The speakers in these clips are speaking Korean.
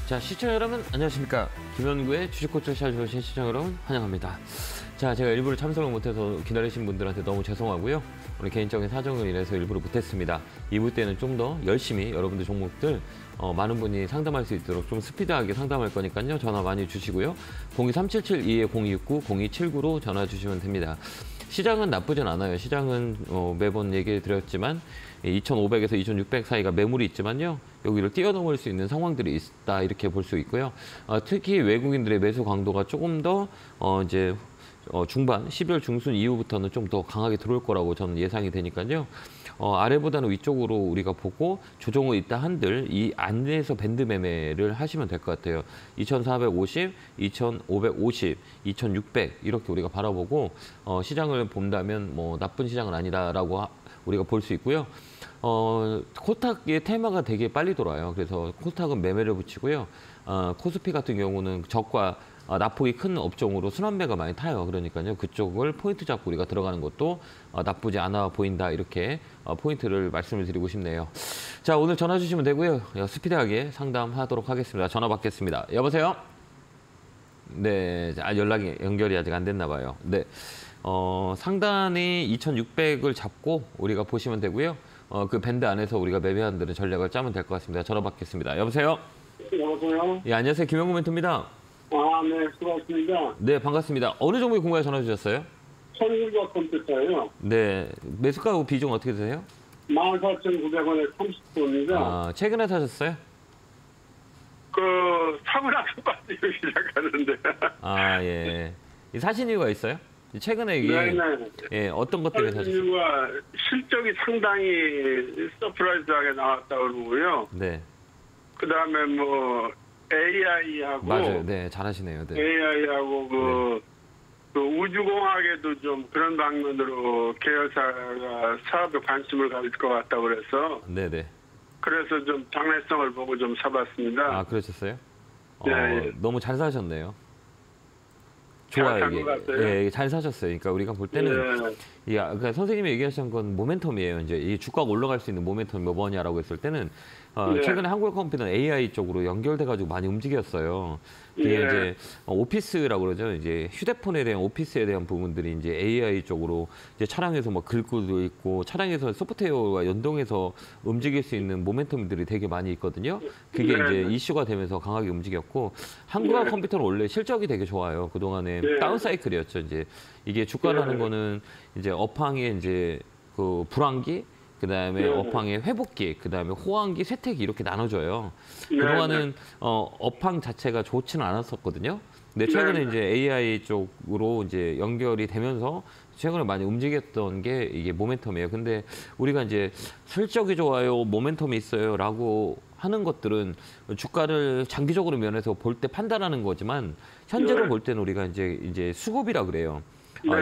자, 시청자 여러분 안녕하십니까. 김현구의 주식코치를 찾아주신 시청자 여러분 환영합니다. 자, 제가 일부러 참석을 못해서 기다리신 분들한테 너무 죄송하고요. 오늘 개인적인 사정을 인해서 일부러 못했습니다. 2부 때는 좀 더 열심히 여러분들 종목들 많은 분이 상담할 수 있도록 좀 스피드하게 상담할 거니까요. 전화 많이 주시고요. 02377-22-029, 0279로 전화 주시면 됩니다. 시장은 나쁘진 않아요. 시장은 매번 얘기 드렸지만 2,500에서 2,600 사이가 매물이 있지만요. 여기를 뛰어넘을 수 있는 상황들이 있다 이렇게 볼 수 있고요. 특히 외국인들의 매수 강도가 조금 더 이제 중반 12월 중순 이후부터는 좀 더 강하게 들어올 거라고 저는 예상이 되니까요. 아래보다는 위쪽으로 우리가 보고 조정을 있다 한들 이 안에서 밴드 매매를 하시면 될 것 같아요. 2,450, 2,550, 2,600 이렇게 우리가 바라보고 시장을 본다면 뭐 나쁜 시장은 아니다라고 우리가 볼 수 있고요. 코스닥의 테마가 되게 빨리 돌아요. 그래서 코스닥은 매매를 붙이고요. 코스피 같은 경우는 저가 낙폭이 큰 업종으로 순환매가 많이 타요. 그러니까요. 그쪽을 포인트 잡고 우리가 들어가는 것도 나쁘지 않아 보인다. 이렇게 포인트를 말씀을 드리고 싶네요. 자, 오늘 전화 주시면 되고요. 스피드하게 상담하도록 하겠습니다. 전화 받겠습니다. 여보세요? 네, 연결이 아직 안 됐나 봐요. 네, 상단이 2,600을 잡고 우리가 보시면 되고요. 그 밴드 안에서 우리가 매매하는 데는 전략을 짜면 될 것 같습니다. 전화 받겠습니다. 여보세요? 여보세요? 예, 안녕하세요. 김현구 멘토입니다. 네, 수고하셨습니다. 네, 반갑습니다. 어느 종목에 궁금해 전화 주셨어요? 선율과 컴퓨터요. 네, 매수가 비중 어떻게 되세요? 14,900원에 30%입니다. 최근에 사셨어요? 사고 나서 빠지기 시작하는데. 예. 사신 이유가 있어요? 최근에 이게 네네. 예, 어떤 것 때문에 사셨어요? 이유가 실적이 상당히 서프라이즈하게 나왔다고 그러고요. 네. 그다음에 뭐 AI하고 맞아요. 네, 잘하시네요. 네. AI하고 그 우주공학에도 좀 그런 방면으로 계열사가 사업에 관심을 가질 것 같다고 그래서 네네. 그래서 좀 장래성을 보고 좀 사봤습니다. 그러셨어요? 네. 너무 잘 사셨네요. 좋아요, 이게. 예, 잘 사셨어요. 그러니까 우리가 볼 때는 그러니까 선생님이 얘기하신 건 모멘텀이에요. 이제 이 주가가 올라갈 수 있는 모멘텀이 뭐냐라고 했을 때는 최근에 한국컴퓨터는 AI 쪽으로 연결돼가지고 많이 움직였어요. 그게 이제 오피스라고 그러죠. 이제 휴대폰에 대한 오피스에 대한 부분들이 이제 AI 쪽으로 이제 차량에서 뭐 긁고도 있고 차량에서 소프트웨어와 연동해서 움직일 수 있는 모멘텀들이 되게 많이 있거든요. 그게 이제 이슈가 되면서 강하게 움직였고 한국컴퓨터는 원래 실적이 되게 좋아요. 그동안에 다운 사이클이었죠. 이제 이게 주가라는 거는 이제 업황의 이제 그 불황기 그다음에 업황의 회복기, 그다음에 호황기, 쇠퇴기 이렇게 나눠져요. 그동안은 업황 자체가 좋지는 않았었거든요. 근데 최근에 이제 AI 쪽으로 이제 연결이 되면서 최근에 많이 움직였던 게 이게 모멘텀이에요. 근데 우리가 이제 실적이 좋아요, 모멘텀이 있어요라고 하는 것들은 주가를 장기적으로 면에서 볼 때 판단하는 거지만 현재로 볼 때는 우리가 이제 수급이라 그래요.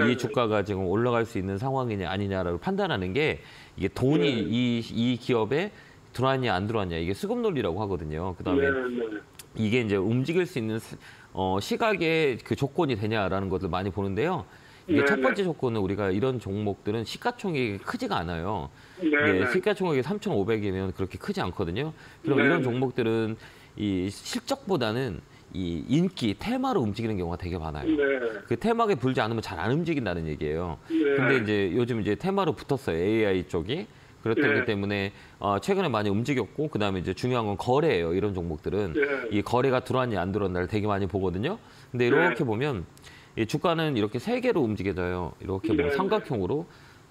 이 주가가 지금 올라갈 수 있는 상황이냐 아니냐를 판단하는 게 이게 돈이 이 기업에 들어왔냐 안 들어왔냐 이게 수급 논리라고 하거든요. 그다음에 이게 이제 움직일 수 있는 시각의 그 조건이 되냐라는 것을 많이 보는데요. 이게 첫 번째 조건은 우리가 이런 종목들은 시가총액이 크지가 않아요. 시가총액이 3,500이면 그렇게 크지 않거든요. 그럼 이런 종목들은 이 실적보다는 이 인기, 테마로 움직이는 경우가 되게 많아요. 그 테마에 불지 않으면 잘 안 움직인다는 얘기예요. 근데 이제 요즘 이제 테마로 붙었어요. AI 쪽이. 그렇기 때문에 최근에 많이 움직였고 그다음에 이제 중요한 건 거래예요. 이런 종목들은 이 거래가 들어왔냐 안 들어왔냐를 되게 많이 보거든요. 근데 이렇게 보면 이 주가는 이렇게 세 개로 움직여져요. 이렇게 뭐 삼각형으로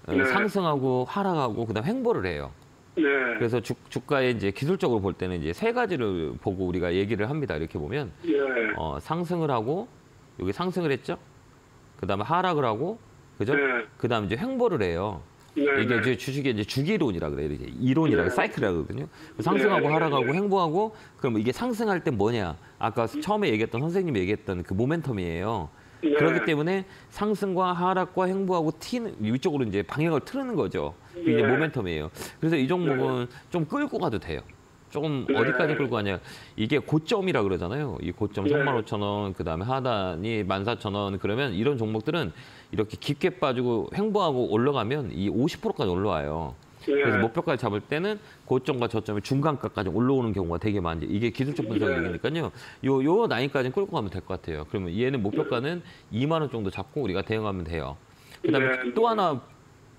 상승하고 하락하고 그다음 횡보를 해요. 그래서 주가의 이제 기술적으로 볼 때는 이제 세 가지를 보고 우리가 얘기를 합니다. 이렇게 보면 상승을 하고 여기 상승을 했죠. 그다음에 하락을 하고 그죠? 그다음에 이제 횡보를 해요. 이게 이제 주식의 이제 주기론이라 그래요. 이제 이론이라 사이클이라 그러거든요. 상승하고 하락하고 횡보하고 그럼 이게 상승할 때 뭐냐? 아까 처음에 얘기했던 선생님이 얘기했던 그 모멘텀이에요. 그렇기 때문에 상승과 하락과 횡보하고 위쪽으로 이제 방향을 틀는 거죠. 이게 이제 모멘텀이에요. 그래서 이 종목은 좀 끌고 가도 돼요. 조금 어디까지 끌고 가냐. 이게 고점이라 그러잖아요. 이 고점 35,000원, 그다음에 하단이 14,000원. 그러면 이런 종목들은 이렇게 깊게 빠지고 횡보하고 올라가면 이 50%까지 올라와요. 그래서 목표가를 잡을 때는 고점과 저점의 중간가까지 올라오는 경우가 되게 많죠. 이게 기술적 분석 얘기니까요. 요 라인까지는 끌고 가면 될 것 같아요. 그러면 얘는 목표가는 2만 원 정도 잡고 우리가 대응하면 돼요. 그다음에 또 하나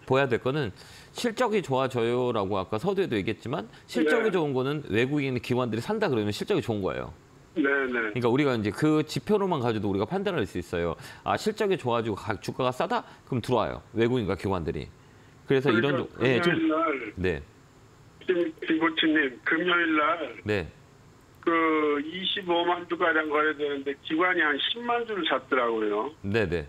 보야 될 거는 실적이 좋아져요라고 아까 서두에도 얘기했지만 실적이 좋은 거는 외국인 기관들이 산다 그러면 실적이 좋은 거예요. 그러니까 우리가 이제 그 지표로만 가지고 우리가 판단할 수 있어요. 아, 실적이 좋아지고 주가가 싸다? 그럼 들어와요. 외국인과 기관들이. 그래서 이런 금요일 날 김고치님 금요일 날 네. 그 25만 주 가량 거래되는데 기관이 한 10만 주를 샀더라고요. 네네.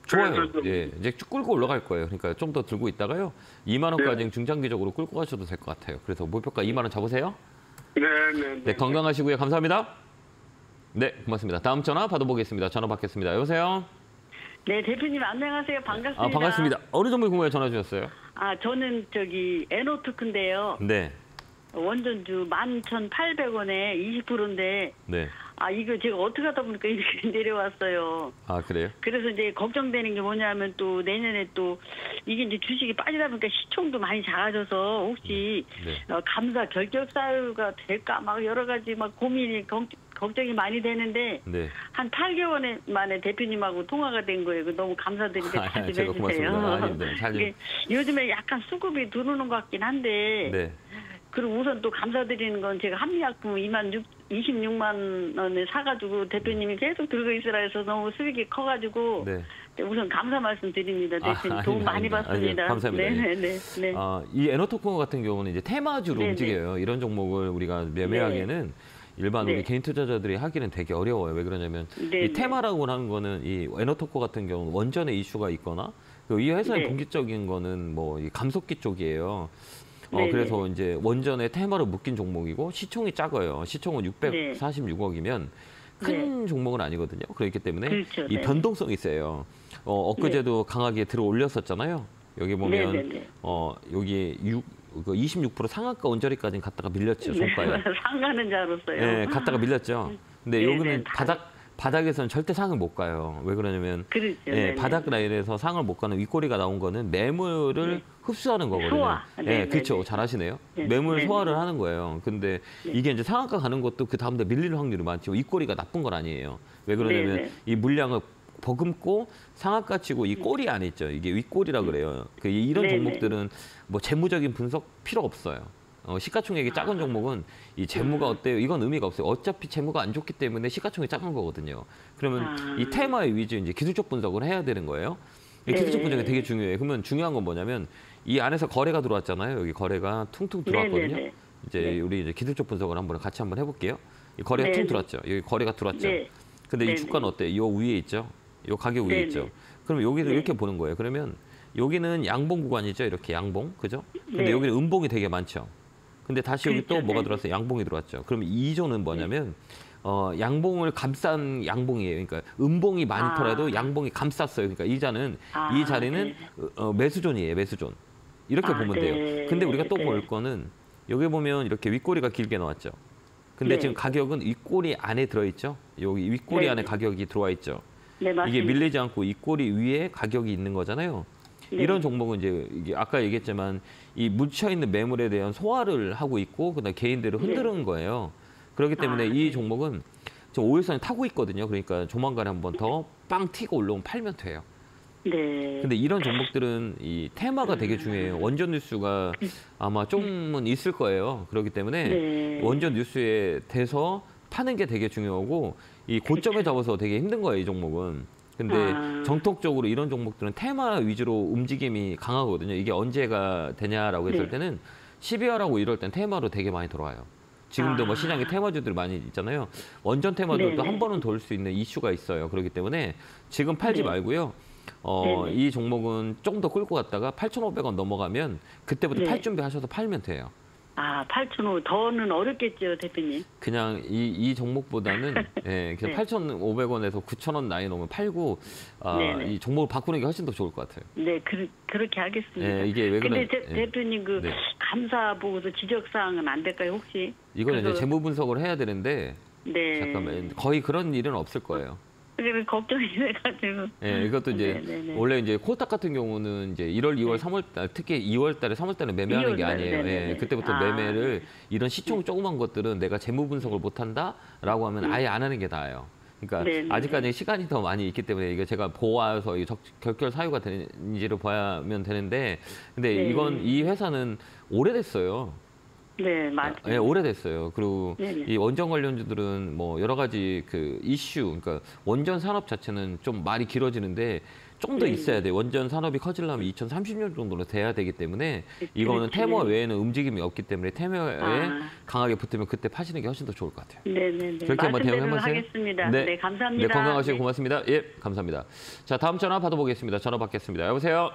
좋아요. 예, 이제 쭉 끌고 올라갈 거예요. 그러니까 좀 더 들고 있다가요. 2만 원까지 중장기적으로 끌고 가셔도 될 것 같아요. 그래서 목표가 2만 원 잡으세요. 네, 건강하시고요. 감사합니다. 네, 고맙습니다. 다음 전화 받아보겠습니다. 전화 받겠습니다. 여보세요? 네, 대표님 안녕하세요. 반갑습니다. 반갑습니다. 어느 종목 궁금해 전화 주셨어요? 저는 에너토크인데요. 네. 원전주 11,800원에 20%인데 네. 이거 제가 어떻게 하다 보니까 이렇게 내려왔어요. 아, 그래요? 그래서 이제 걱정되는 게 뭐냐면 또 내년에 또 이게 이제 주식이 빠지다 보니까 시총도 많이 작아져서 혹시 감사 결격 사유가 될까 막 여러 가지 막 고민이 걱정이 많이 되는데 한 8개월 만에 대표님하고 통화가 된 거예요. 너무 감사드리는데 잘 좀 해주세요. 요즘에 약간 수급이 들어오는 것 같긴 한데 그리고 우선 또 감사드리는 건 제가 한미약품 26만 원에 사가지고 대표님이 계속 들고 있으라 해서 너무 수익이 커가지고 우선 감사 말씀드립니다. 대표님 도움 많이 받습니다. 감사합니다. 네. 이 에너토크 같은 경우는 이제 테마주로 움직여요. 이런 종목을 우리가 매매하기에는 일반 우리 개인 투자자들이 하기는 되게 어려워요. 왜 그러냐면 이 테마라고 하는 거는 이 에너토크 같은 경우는 원전의 이슈가 있거나 이 회사의 본질적인 거는 뭐 이 감속기 쪽이에요. 그래서 이제 원전의 테마로 묶인 종목이고 시총이 작아요. 시총은 646억이면 큰 종목은 아니거든요. 그렇기 때문에 이 변동성이 있어요. 엊그제도 강하게 들어 올렸었잖아요. 여기 보면 여기 26% 상한가 언저리까지 갔다가 밀렸죠. 종가에. 상가는 줄 알았어요. 네, 갔다가 밀렸죠. 근데 여기는 바닥에서는 절대 상을 못 가요. 왜 그러냐면 바닥 라인에서 상을 못 가는 윗꼬리가 나온 거는 매물을 흡수하는 거거든요. 소화. 그렇죠. 잘하시네요. 매물 소화를 하는 거예요. 근데 이게 이제 상한가 가는 것도 그 다음에 밀릴 확률이 많죠. 윗꼬리가 나쁜 건 아니에요. 왜 그러냐면 이 물량을 버금고 상한가 치고 이 꼬리 안에 있죠. 이게 윗꼬리라 그래요. 이런 종목들은 뭐 재무적인 분석 필요 없어요. 시가총액이 작은 종목은 이 재무가 어때요? 이건 의미가 없어요. 어차피 재무가 안 좋기 때문에 시가총액이 작은 거거든요. 그러면 이 테마의 위주 이제 기술적 분석을 해야 되는 거예요. 기술적 분석이 되게 중요해요. 그러면 중요한 건 뭐냐면 이 안에서 거래가 들어왔잖아요. 여기 거래가 퉁퉁 들어왔거든요. 이제 우리 이제 기술적 분석을 같이 한번 해볼게요. 이 거래가 퉁 들어왔죠. 여기 거래가 들어왔죠. 근데 이 주가는 어때요? 이 위에 있죠. 이 가격 위에 있죠. 그럼 여기서 이렇게 보는 거예요. 그러면 여기는 양봉 구간이죠. 이렇게 양봉, 그죠? 근데 여기는 음봉이 되게 많죠. 근데 다시 여기 또 뭐가 들어왔어요? 양봉이 들어왔죠. 그럼 이 조는 뭐냐면 양봉을 감싼 양봉이에요. 그러니까 음봉이 많더라도 양봉이 감쌌어요. 그러니까 이 자리는 매수존이에요. 매수존. 이렇게 보면 돼요. 근데 우리가 또 볼 거는 여기 보면 이렇게 윗꼬리가 길게 나왔죠. 근데 지금 가격은 윗꼬리 안에 들어있죠. 여기 윗꼬리 안에 가격이 들어와 있죠. 이게 밀리지 않고 이 꼬리 위에 가격이 있는 거잖아요. 이런 종목은 이제 이게 아까 얘기했지만 이 묻혀 있는 매물에 대한 소화를 하고 있고 그다음 개인들을 흔드는 거예요. 그렇기 때문에 이 종목은 지금 5일선에 타고 있거든요. 그러니까 조만간에 한번 더 빵 튀고 올라오면 팔면 돼요. 근데 이런 종목들은 이 테마가 되게 중요해요. 원전 뉴스가 아마 좀은 있을 거예요. 그렇기 때문에 원전 뉴스에 대해서 파는 게 되게 중요하고 이 고점에 잡아서 되게 힘든 거예요. 이 종목은. 근데 정통적으로 이런 종목들은 테마 위주로 움직임이 강하거든요. 이게 언제가 되냐라고 했을 때는 12월하고 이럴 땐 테마로 되게 많이 들어와요. 지금도 뭐 시장에 테마주들 많이 있잖아요. 원전 테마들도 한 번은 돌 수 있는 이슈가 있어요. 그렇기 때문에 지금 팔지 말고요. 이 종목은 좀 더 끌고 갔다가 8,500원 넘어가면 그때부터 팔 준비하셔서 팔면 돼요. 8,500원 더는 어렵겠죠, 대표님. 그냥 이 종목보다는 그냥 8,500원에서 9,000원 라인 오면 팔고 이 종목을 바꾸는 게 훨씬 더 좋을 것 같아요. 네, 그렇게 하겠습니다. 이게 왜 근데 대표님 감사 보고서 지적 사항은 안 될까요, 혹시? 이건 이제 재무 분석을 해야 되는데 잠깐만 거의 그런 일은 없을 거예요. 그래서 걱정이 돼가지고. 예, 이것도 이제 네네네. 원래 이제 코스닥 같은 경우는 이제 1월, 2월, 3월 달, 특히 2월 달에, 3월 달에 매매하는 게 2월 달에, 아니에요. 예, 네네네. 그때부터 아, 매매를 이런 시총 조그만 것들은 내가 재무 분석을 못 한다라고 하면 아예 안 하는 게 나아요. 그러니까 네네네. 아직까지 시간이 더 많이 있기 때문에 이거 제가 보아서 이 결결 사유가 되는지를 봐야면 되는데, 근데 네. 이 회사는 오래됐어요. 네, 맞아요. 예, 오래됐어요. 그리고 네네. 이 원전 관련주들은 뭐 여러 가지 그 이슈, 그러니까 원전 산업 자체는 좀 말이 길어지는데 좀 더 네. 있어야 돼. 원전 산업이 커지려면 2030년 정도로 돼야 되기 때문에 이거는 그렇지. 테머 외에는 움직임이 없기 때문에 테머에 아. 강하게 붙으면 그때 파시는 게 훨씬 더 좋을 것 같아요. 네네네. 그렇게 한번 대응해보세요. 하겠습니다. 네, 감사합니다. 네, 건강하시고 네. 고맙습니다. 예, 감사합니다. 자, 다음 전화 받아보겠습니다. 전화 받겠습니다. 여보세요.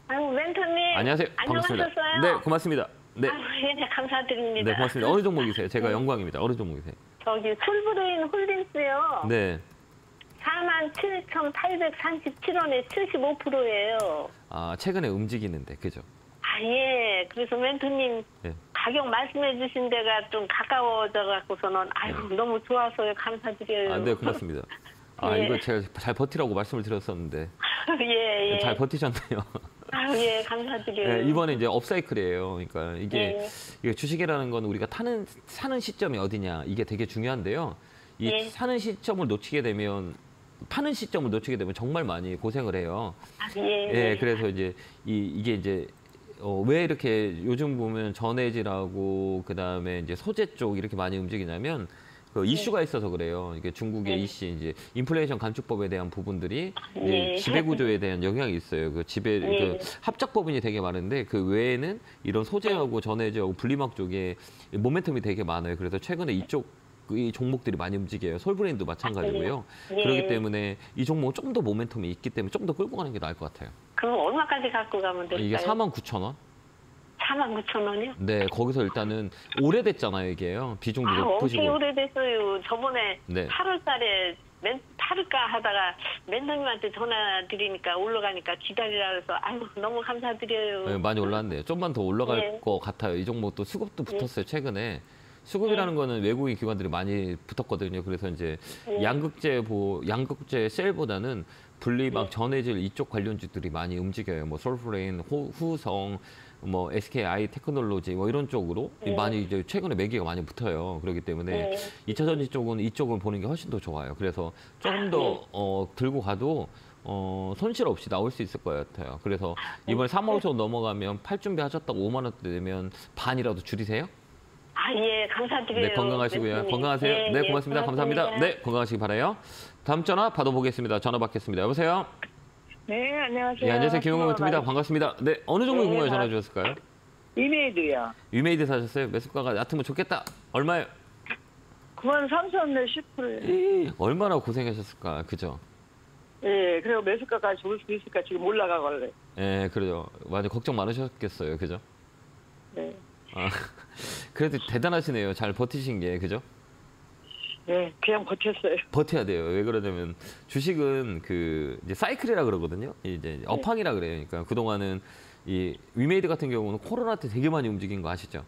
아유, 멘토님. 안녕하세요. 반갑습니다. 안녕하셨어요? 네, 고맙습니다. 네, 아유, 예, 감사드립니다. 네, 고맙습니다. 어느 종목이세요? 제가 영광입니다. 어느 종목이세요? 저기 풀브레인 홀딩스요. 네. 47,837원에 75%예요. 아, 최근에 움직이는데, 그죠? 아, 예. 그래서 멘토님 네. 가격 말씀해 주신 데가 좀 가까워져 갖고서는 아유, 너무 좋아서요. 감사드려요. 아, 네, 고맙습니다. 아, 예. 이거 제가 잘 버티라고 말씀을 드렸었는데 예, 예. 잘 버티셨네요. 아유, 예, 감사드려요. 네, 이번에 이제 업사이클이에요. 그러니까 이게 예. 주식이라는 건 우리가 사는 시점이 어디냐 이게 되게 중요한데요. 이 예. 사는 시점을 놓치게 되면 파는 시점을 놓치게 되면 정말 많이 고생을 해요. 아, 예. 예, 그래서 이제 이게 이제 왜 이렇게 요즘 보면 전해질하고 그다음에 이제 소재 쪽 이렇게 많이 움직이냐면 그 이슈가 있어서 그래요. 이게 중국의 이슈 이제 인플레이션 감축법에 대한 부분들이 이제 예. 지배 구조에 대한 영향이 있어요. 그 지배 그 합작 법인이 되게 많은데 그 외에는 이런 소재하고 전해질하고 분리막 쪽에 모멘텀이 되게 많아요. 그래서 최근에 이 종목들이 많이 움직여요. 솔브레인도 마찬가지고요. 예. 그렇기 때문에 이 종목은 좀 더 모멘텀이 있기 때문에 좀 더 끌고 가는 게 나을 것 같아요. 그럼 얼마까지 갖고 가면 될까요? 이게 49,000원? 49,000원이요? 네, 거기서 일단은 오래됐잖아요, 이게요. 비중도 아, 높으시고. 엄청 오래됐어요. 저번에 네. 8월 달에 팔을까 하다가 멘토님한테 전화 드리니까 올라가니까 기다리라 그래서 아유, 너무 감사드려요. 네, 많이 올랐는데 좀만 더 올라갈 네. 것 같아요. 이 종목도 수급도 붙었어요, 최근에. 수급이라는 거는 외국인 기관들이 많이 붙었거든요. 그래서 이제 양극재 셀보다는 분리막 전해질 이쪽 관련주들이 많이 움직여요. 뭐 솔프레인, 후성, 뭐 SKI 테크놀로지 뭐 이런 쪽으로 많이 이제 최근에 매기가 많이 붙어요. 그렇기 때문에 2차 전지 쪽은 이쪽을 보는 게 훨씬 더 좋아요. 그래서 조금 더 들고 가도 손실 없이 나올 수 있을 것 같아요. 그래서 이번에 3월 초 넘어가면 팔 준비하셨다고 5만 원대 되면 반이라도 줄이세요? 아, 예, 감사드려요. 네, 건강하시고요. 멘토님. 건강하세요. 예, 네, 예, 고맙습니다. 감사합니다. 네, 건강하시기 바라요. 다음 전화 받아보겠습니다. 전화 받겠습니다. 여보세요? 네, 안녕하세요. 예, 안녕하세요. 김용호입니다. 반갑습니다. 네, 어느 종목 궁금해 전화 주셨을까요? 이메이드요. 위메이드 사셨어요? 매수가가 얕으면 좋겠다. 얼마요? 93,000원 10%예요. 얼마나 고생하셨을까, 그죠? 예, 그리고 매수가까지 올 수 있을까 지금 올라가걸래. 예, 그래요. 많이 걱정 많으셨겠어요, 그죠? 네. 아, 그래도 대단하시네요. 잘 버티신 게, 그죠? 네, 그냥 버텼어요. 버텨야 돼요. 왜 그러냐면 주식은 그 이제 사이클이라 그러거든요. 이제 업황이라 그래요. 그러니까 그동안은 이 위메이드 같은 경우는 코로나 때 되게 많이 움직인 거 아시죠?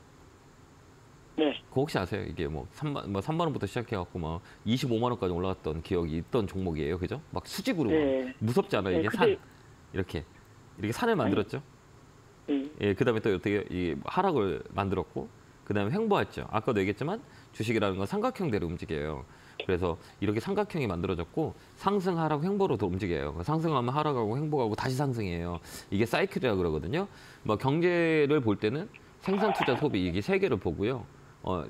네. 그거 혹시 아세요? 이게 뭐 3만 원부터 시작해갖고 막 25만 원까지 올라갔던 기억이 있던 종목이에요, 그죠? 막 수직으로 네. 막 무섭지 않아요? 네, 이게 근데- 이렇게 산을 만들었죠. 예, 그다음에 또 어떻게 이 하락을 만들었고, 그다음에 횡보했죠. 아까도 얘기했지만 주식이라는 건 삼각형대로 움직여요. 그래서 이렇게 삼각형이 만들어졌고 상승, 하락, 횡보로 더 움직여요. 상승하면 하락하고 횡보하고 다시 상승해요. 이게 사이클이라 그러거든요. 뭐 경제를 볼 때는 생산, 투자, 소비 이게 세 개를 보고요.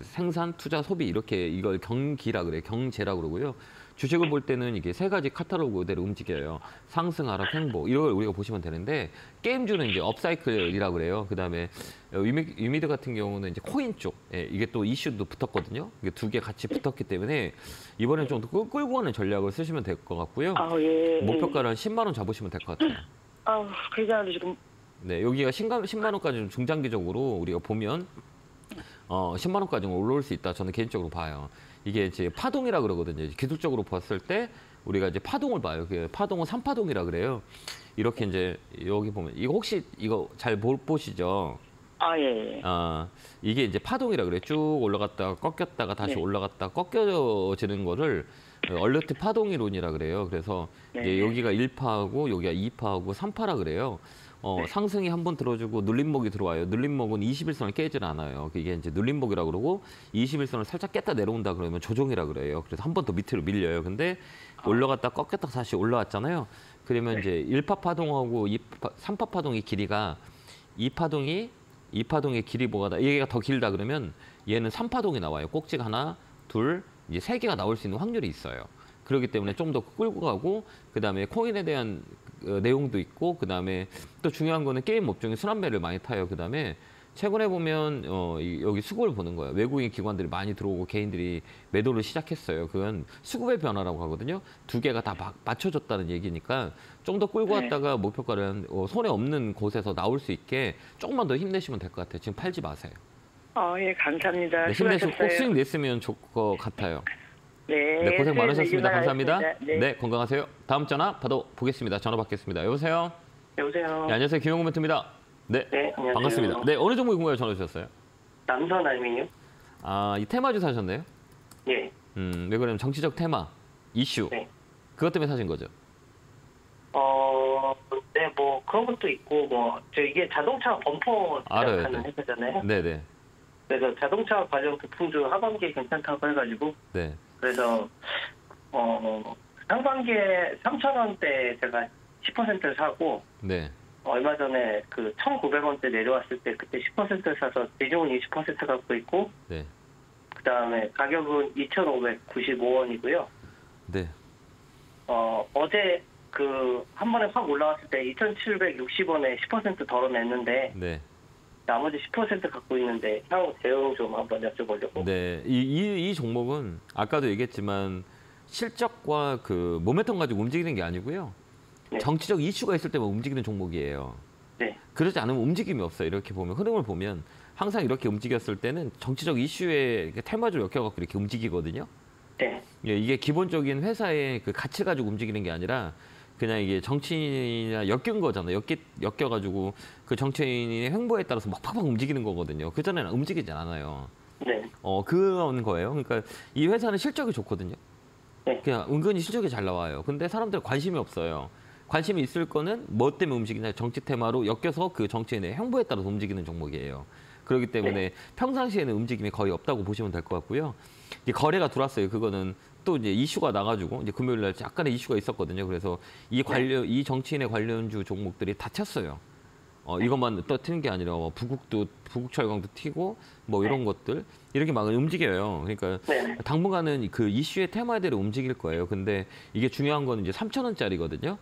생산, 투자, 소비 이렇게 이걸 경기라 그래요. 경제라 그러고요. 주식을 볼 때는 이게 세 가지 카탈로그대로 움직여요. 상승, 하락, 횡보 이걸 우리가 보시면 되는데 게임주는 이제 업사이클이라 그래요. 그다음에 위미드 같은 경우는 이제 코인 쪽 이게 또 이슈도 붙었거든요. 이게 두 개 같이 붙었기 때문에 이번엔 좀 더 끌고 가는 전략을 쓰시면 될 것 같고요. 아, 예. 목표가를 한 10만 원 잡으시면 될 것 같아요. 아, 그러잖아요, 지금. 네, 여기가 10만 원까지 좀 중장기적으로 우리가 보면 10만 원까지 올라올 수 있다. 저는 개인적으로 봐요. 이게 이제 파동이라 그러거든요. 기술적으로 봤을 때 우리가 이제 파동을 봐요. 파동은 3파동이라 그래요. 이렇게 이제 여기 보면 이거 혹시 이거 잘 보시죠? 아, 예. 이게 이제 파동이라 그래요. 쭉 올라갔다가 꺾였다가 다시 네. 올라갔다가 꺾여지는 거를 얼르트 파동이론이라 그래요. 그래서 네. 이제 여기가 1파하고 여기가 2파하고 3파라 그래요. 상승이 한번 들어주고 눌림목이 들어와요. 눌림목은 21선을 깨질 않아요. 이게 이제 눌림목이라고 그러고 21선을 살짝 깼다 내려온다 그러면 조정이라 그래요. 그래서 한 번 더 밑으로 밀려요. 근데 올라갔다 꺾였다 다시 올라왔잖아요. 그러면 이제 1파 파동하고 3파 파동의 길이가 2파동의 길이 뭐가 얘가 더 길다 그러면 얘는 3파동이 나와요. 꼭지가 하나, 둘, 이제 3개가 나올 수 있는 확률이 있어요. 그렇기 때문에 좀 더 끌고 가고 그다음에 코인에 대한 내용도 있고 그다음에 또 중요한 거는 게임 업종에 순환매를 많이 타요. 그다음에 최근에 보면 여기 수급을 보는 거예요. 외국인 기관들이 많이 들어오고 개인들이 매도를 시작했어요. 그건 수급의 변화라고 하거든요. 두 개가 다 맞춰졌다는 얘기니까 좀 더 끌고 왔다가 목표가를 손해 없는 곳에서 나올 수 있게 조금만 더 힘내시면 될 것 같아요. 지금 팔지 마세요. 예, 감사합니다. 네, 힘내시고 꼭 수고하셨어요. 수익 냈으면 좋을 것 같아요. 네, 네, 고생 수익 많으셨습니다. 내기만 감사합니다. 하겠습니다. 네. 건강하세요. 다음 전화 받아보겠습니다. 전화 받겠습니다. 여보세요? 여보세요. 네, 안녕하세요. 김용구 멘토입니다. 네, 네, 안녕하세요. 반갑습니다. 네, 어느 종목에 궁금해 전화 주셨어요? 남선 알미늄? 이 테마주 사셨네요? 예. 왜 그러냐면 정치적 테마, 이슈. 네. 그것 때문에 사신 거죠? 네, 뭐 그런 것도 있고 저 이게 자동차 범퍼 알아요, 제작하는 네. 회사잖아요. 네네. 그래서 자동차 관련 부품 중 하반기에 괜찮다고 해가지고 네. 그래서 상반기에 3,000원대 제가 10%를 사고 네. 얼마 전에 그 1,900원대 내려왔을 때 그때 10%를 사서 비중은 20% 갖고 있고 네. 그다음에 가격은 2,595원이고요. 네. 어제 그 한 번에 확 올라왔을 때 2,760원에 10% 덜어냈는데 네. 나머지 10% 갖고 있는데 향후 대응 좀 한번 여쭤보려고. 네. 이 종목은 아까도 얘기했지만 실적과 그 모멘텀 가지고 움직이는 게 아니고요. 네. 정치적 이슈가 있을 때만 움직이는 종목이에요. 네. 그러지 않으면 움직임이 없어요. 이렇게 보면 흐름을 보면 항상 이렇게 움직였을 때는 정치적 이슈에 테마주를 엮여갖고 이렇게 움직이거든요. 네. 예, 이게 기본적인 회사의 그 가치 가지고 움직이는 게 아니라 그냥 이게 정치인이나 엮인 거잖아요. 엮여가지고 그 정치인의 행보에 따라서 막 팍팍 움직이는 거거든요. 그 전에는 움직이지 않아요. 네. 그런 거예요. 그러니까 이 회사는 실적이 좋거든요. 네. 그냥 은근히 실적이 잘 나와요. 근데 사람들 관심이 없어요. 관심이 있을 거는 뭐 때문에 움직이냐 정치 테마로 엮여서 그 정치인의 행보에 따라서 움직이는 종목이에요. 그렇기 때문에 평상시에는 움직임이 거의 없다고 보시면 될 것 같고요. 이제 거래가 들어왔어요. 그거는 또 이제 이슈가 나가지고 이제 금요일 날 약간의 이슈가 있었거든요. 그래서 이 정치인의 관련주 종목들이 다 쳤어요. 이것만 떠트는 게 아니라 부국철강도 튀고 뭐 이런 것들 이렇게 막 움직여요. 그러니까 네. 당분간은 그 이슈의 테마대로 움직일 거예요. 근데 이게 중요한 건 이제 3,000원짜리거든요.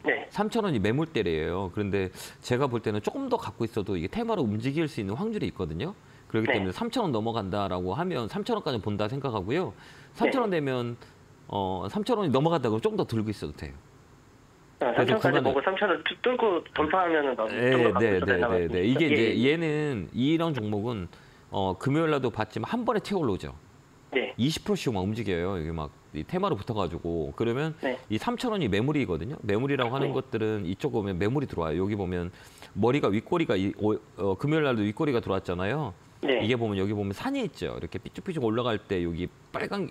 네. 3,000원이 매물대래예요. 그런데 제가 볼 때는 조금 더 갖고 있어도 이게 테마로 움직일 수 있는 확률이 있거든요. 그렇기 네. 때문에 3,000원 넘어간다라고 하면 3,000원까지 본다 생각하고요. 3,000원 되면 3,000원이 넘어간다 그러면 좀 더 들고 있어도 돼요. 3,000원까지 보고 3,000원 뚫고 돌파하면은 네. 이게 이제 얘는 이런 종목은 금요일 날도 봤지만 한 번에 튀어 올라오죠. 네. 20%씩 막 움직여요. 이게 막 이 테마로 붙어가지고 그러면 네. 이 3,000원이 매물이거든요. 매물이라고 하는 네. 것들은 이쪽 오면 매물이 들어와요. 여기 보면 머리가 윗꼬리가 금요일 날도 윗꼬리가 들어왔잖아요. 네. 이게 보면 여기 보면 산이 있죠. 이렇게 삐쭉삐쭉 올라갈 때 여기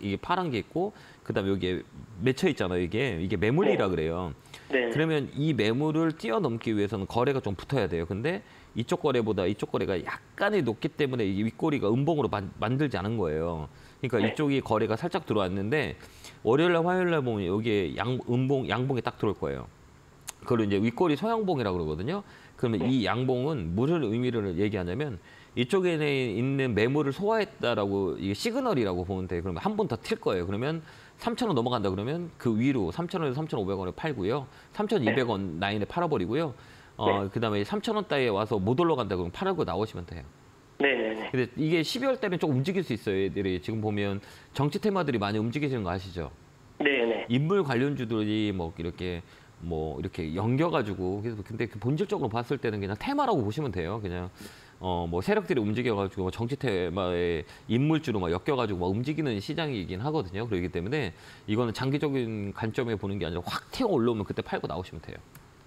이게 파란 게 있고 그다음에 여기에 맺혀 있잖아요. 이게 매물이라 그래요. 네. 그러면 이 매물을 뛰어넘기 위해서는 거래가 좀 붙어야 돼요. 근데 이쪽 거래보다 이쪽 거래가 약간의 높기 때문에 이 윗꼬리가 음봉으로 만들지 않은 거예요. 그러니까 네. 이쪽이 거래가 살짝 들어왔는데 월요일 날 화요일 날 보면 여기에 양봉이 딱 들어올 거예요. 그걸 이제 윗꼬리 소양봉이라고 그러거든요. 그러면 이 양봉은 무슨 의미를 얘기하냐면 이쪽에 있는 매물을 소화했다라고 이게 시그널이라고 보면 돼요. 그러면 한 번 더 튈 거예요. 그러면 3,000원 넘어간다 그러면 그 위로 3,000원에서 3,500원에 팔고요. 3,200원 라인에 팔아버리고요. 그다음에 3,000원 따위에 와서 못 올라간다 그러면 팔고 나오시면 돼요. 네네네. 근데 이게 12월 달에는 좀 움직일 수 있어요. 애들이 지금 보면 정치 테마들이 많이 움직이시는 거 아시죠? 네네. 인물 관련주들이 이렇게 연겨가지고 근데 본질적으로 봤을 때는 그냥 테마라고 보시면 돼요. 그냥 세력들이 움직여가지고 정치 테마의 인물주로 막 엮여가지고 막 움직이는 시장이긴 하거든요. 그렇기 때문에 이거는 장기적인 관점에 보는 게 아니라 확 튀어 올라오면 그때 팔고 나오시면 돼요.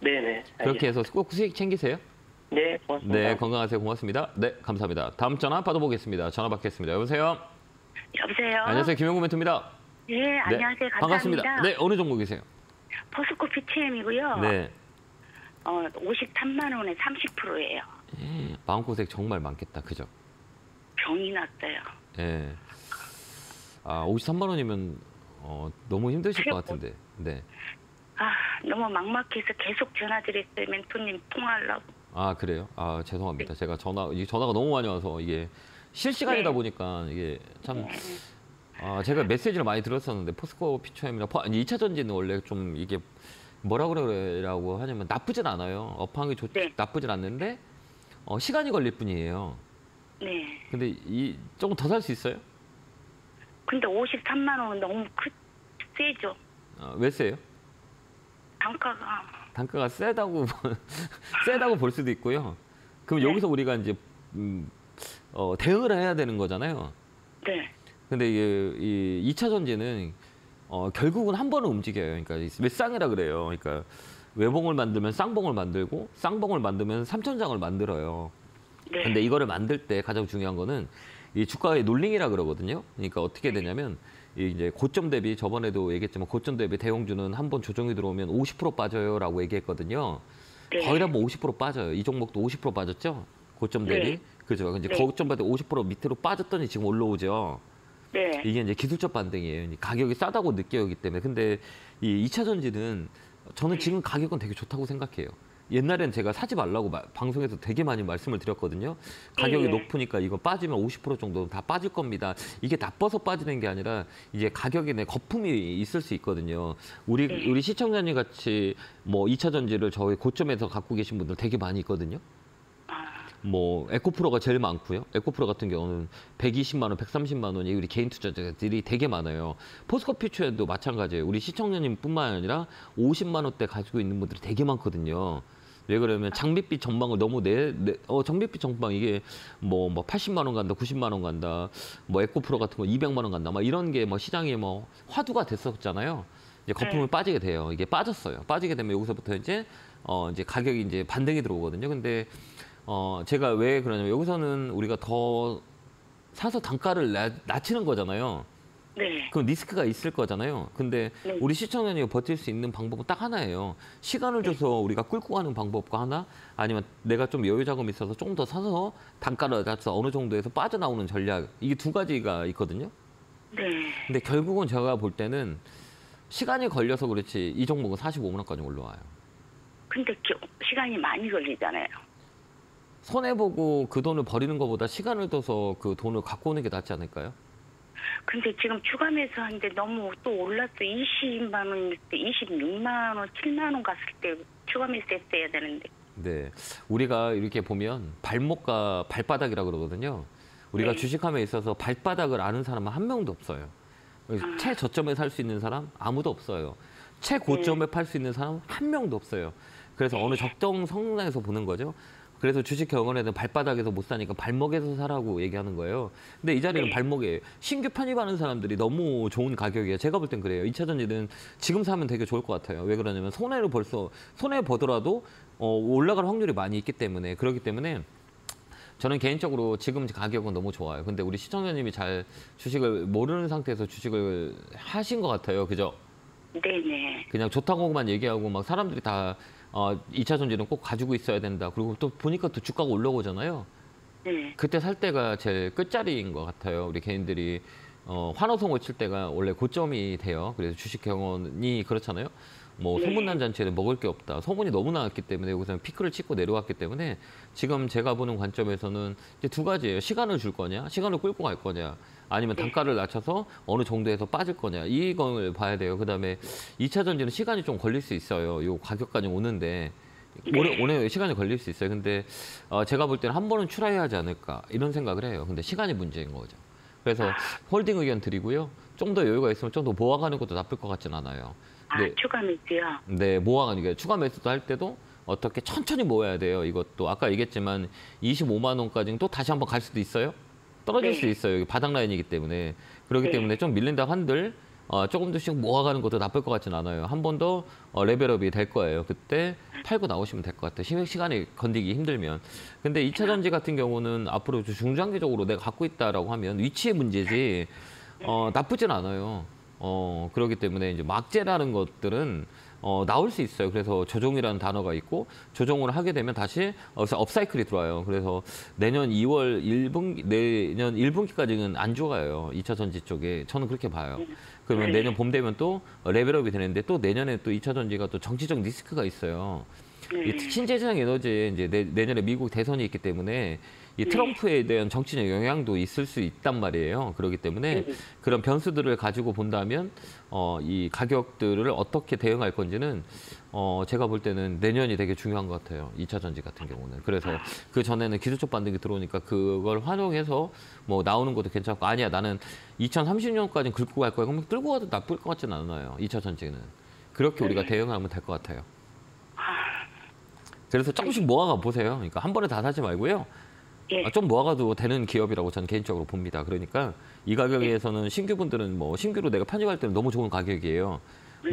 네네. 그렇게 해서 꼭 수익 챙기세요. 네, 고맙습니다. 네, 건강하세요. 고맙습니다. 네, 감사합니다. 다음 전화 받아보겠습니다. 전화 받겠습니다. 여보세요. 여보세요. 안녕하세요. 김용구 멘토입니다. 예, 안녕하세요. 감사합니다. 반갑습니다. 네, 어느 종목이세요? 포스코 PTM이고요. 네. 53만 원에 30%예요. 마음고생 정말 많겠다. 그죠? 병이 났어요. 예. 아, 53만 원이면 너무 힘드실 것 같은데. 네. 아, 너무 막막해서 계속 전화드렸어요. 멘토님 통화하려고. 아, 그래요? 아, 죄송합니다. 제가 이게 전화가 너무 많이 와서 이게 실시간이다 네. 보니까 이게 참 제가 메시지를 많이 들었었는데 포스코 피처엠이나 2차 전지는 원래 좀 이게 뭐라 그러라고 하냐면 나쁘진 않아요. 업황이 네. 나쁘진 않는데 시간이 걸릴 뿐이에요. 네. 근데 조금 더 살 수 있어요? 근데 53만 원은 너무 세죠. 왜 세요? 단가가 세다고 세다고 볼 수도 있고요. 그럼 네. 여기서 우리가 이제 대응을 해야 되는 거잖아요. 네. 근데 이 2차 전지는 결국은 한 번은 움직여요. 그러니까 외쌍이라 그래요. 그러니까 외봉을 만들면 쌍봉을 만들고 쌍봉을 만들면 삼천장을 만들어요. 네. 근데 이거를 만들 때 가장 중요한 거는 이 주가의 놀링이라 그러거든요. 그러니까 어떻게 되냐면 이제 고점 대비 저번에도 얘기했지만 고점 대비 대형주는 한 번 조정이 들어오면 50% 빠져요라고 얘기했거든요. 네. 거의 다 뭐 50% 빠져요. 이 종목도 50% 빠졌죠. 고점 대비. 네. 그죠. 이제 네. 고점 대비 50% 밑으로 빠졌더니 지금 올라오죠. 네. 이게 이제 기술적 반등이에요. 가격이 싸다고 느껴지기 때문에. 근데 이 2차 전지는 저는 지금 가격은 되게 좋다고 생각해요. 옛날엔 제가 사지 말라고 방송에서 되게 많이 말씀을 드렸거든요. 가격이 예. 높으니까 이거 빠지면 50% 정도 다 빠질 겁니다. 이게 나빠서 빠지는 게 아니라 이제 가격에 내 거품이 있을 수 있거든요. 우리 시청자님 같이 뭐 2차 전지를 저희 고점에서 갖고 계신 분들 되게 많이 있거든요. 뭐 에코프로가 제일 많고요. 에코프로 같은 경우는 120만 원, 130만 원이 우리 개인 투자자들이 되게 많아요. 포스코 퓨처에도 마찬가지예요. 우리 시청자님뿐만 아니라 50만 원대 가지고 있는 분들이 되게 많거든요. 왜 그러면 장밋빛 전망을 너무 장밋빛 전망 이게 뭐 80만 원 간다, 90만 원 간다, 뭐 에코프로 같은 거 200만 원 간다, 막 이런 게 뭐 시장에 뭐 화두가 됐었잖아요. 이제 거품을 빠지게 돼요. 이게 빠졌어요. 빠지게 되면 여기서부터 이제 가격이 이제 반등이 들어오거든요. 근데 제가 왜 그러냐면 여기서는 우리가 더 사서 단가를 낮추는 거잖아요. 네. 그럼 리스크가 있을 거잖아요. 근데 네. 우리 시청자님이 버틸 수 있는 방법은 딱 하나예요. 시간을 줘서 우리가 끌고 가는 방법과 하나, 아니면 내가 좀 여유 자금이 있어서 조금 더 사서 단가를 낮춰서 어느 정도에서 빠져나오는 전략. 이게 두 가지가 있거든요. 네. 근데 결국은 제가 볼 때는 시간이 걸려서 그렇지 이 종목은 45만 원까지 올라와요. 근데 시간이 많이 걸리잖아요. 손해보고 그 돈을 버리는 것보다 시간을 둬서 그 돈을 갖고 오는 게 낫지 않을까요? 근데 지금 추가매수 하는데 너무 또 올랐어. 20만 원일 때 26만 원, 7만 원 갔을 때 추가매수 했어야 되는데. 네, 우리가 이렇게 보면 발목과 발바닥이라 그러거든요. 우리가 네. 주식함에 있어서 발바닥을 아는 사람은 한 명도 없어요. 최저점에 살 수 있는 사람 아무도 없어요. 최고점에 팔 수 있는 사람 한 명도 없어요. 그래서 어느 적정 성능에서 보는 거죠. 그래서 주식 경원에는 발바닥에서 못 사니까 발목에서 사라고 얘기하는 거예요. 근데 이 자리는 발목이에요. 신규 편입하는 사람들이 너무 좋은 가격이에요. 제가 볼 땐 그래요. 2차 전지는 지금 사면 되게 좋을 것 같아요. 왜 그러냐면 손해 보더라도 올라갈 확률이 많이 있기 때문에. 그렇기 때문에 저는 개인적으로 지금 가격은 너무 좋아요. 근데 우리 시청자님이 잘 주식을 모르는 상태에서 주식을 하신 것 같아요. 그죠? 네네. 그냥 좋다고만 얘기하고 막 사람들이 다 2차 전지는 꼭 가지고 있어야 된다. 그리고 또 보니까 또 주가가 올라오잖아요. 네. 그때 살 때가 제일 끝자리인 것 같아요. 우리 개인들이 환호성을 칠 때가 원래 고점이 돼요. 그래서 주식 경원이 그렇잖아요. 뭐 소문난 잔치에는 먹을 게 없다. 소문이 너무 나왔기 때문에 여기서는 피크를 찍고 내려왔기 때문에 지금 제가 보는 관점에서는 이제 두 가지예요. 시간을 줄 거냐, 시간을 끌고 갈 거냐, 아니면 단가를 낮춰서 어느 정도에서 빠질 거냐, 이걸 봐야 돼요. 그다음에 2차 전지는 시간이 좀 걸릴 수 있어요. 요 가격까지 오는데 오래 시간이 걸릴 수 있어요. 근데 제가 볼 때는 한 번은 출하해야 하지 않을까 이런 생각을 해요. 근데 시간이 문제인 거죠. 그래서 홀딩 의견 드리고요. 좀 더 여유가 있으면 좀 더 모아가는 것도 나쁠 것 같진 않아요. 네. 추가 매수요? 네, 모아가는 게 추가 매수도 할 때도 어떻게 천천히 모아야 돼요. 이것도 아까 얘기했지만 25만 원까지는 또 다시 한번 갈 수도 있어요. 떨어질 수 있어요. 여기 바닥 라인이기 때문에. 그렇기 때문에 좀 밀린다 한들 조금씩 모아가는 것도 나쁠 것 같진 않아요. 한 번 더 레벨업이 될 거예요. 그때 팔고 나오시면 될 것 같아요. 시간이 건디기 힘들면. 근데 2차 전지 같은 경우는 앞으로 중장기적으로 내가 갖고 있다라고 하면 위치의 문제지 나쁘진 않아요. 그렇기 때문에 이제 막재라는 것들은 나올 수 있어요. 그래서 조정이라는 단어가 있고 조정을 하게 되면 다시 업사이클이 들어와요. 그래서 내년 2월 1분기, 내년 1분기까지는 안 좋아요. 2차 전지 쪽에. 저는 그렇게 봐요. 그러면 내년 봄 되면 또 레벨업이 되는데 또 내년에 또 2차 전지가 또 정치적 리스크가 있어요. 이 신재생 에너지에 이제 내년에 미국 대선이 있기 때문에 이 트럼프에 대한 정치적 영향도 있을 수 있단 말이에요. 그렇기 때문에 그런 변수들을 가지고 본다면 이 가격들을 어떻게 대응할 건지는 제가 볼 때는 내년이 되게 중요한 것 같아요. 2차 전지 같은 경우는. 그래서 그 전에는 기술적 반등이 들어오니까 그걸 활용해서 뭐 나오는 것도 괜찮고 아니야 나는 2030년까지는 긁고 갈 거야. 그럼 끌고 가도 나쁠 것 같지는 않아요. 2차 전지는. 그렇게 우리가 대응하면 될 것 같아요. 그래서 조금씩 모아가 보세요. 그러니까 한 번에 다 사지 말고요. 좀 모아가도 되는 기업이라고 저는 개인적으로 봅니다. 그러니까 이 가격에서는 신규분들은 뭐 신규로 내가 편입할 때는 너무 좋은 가격이에요.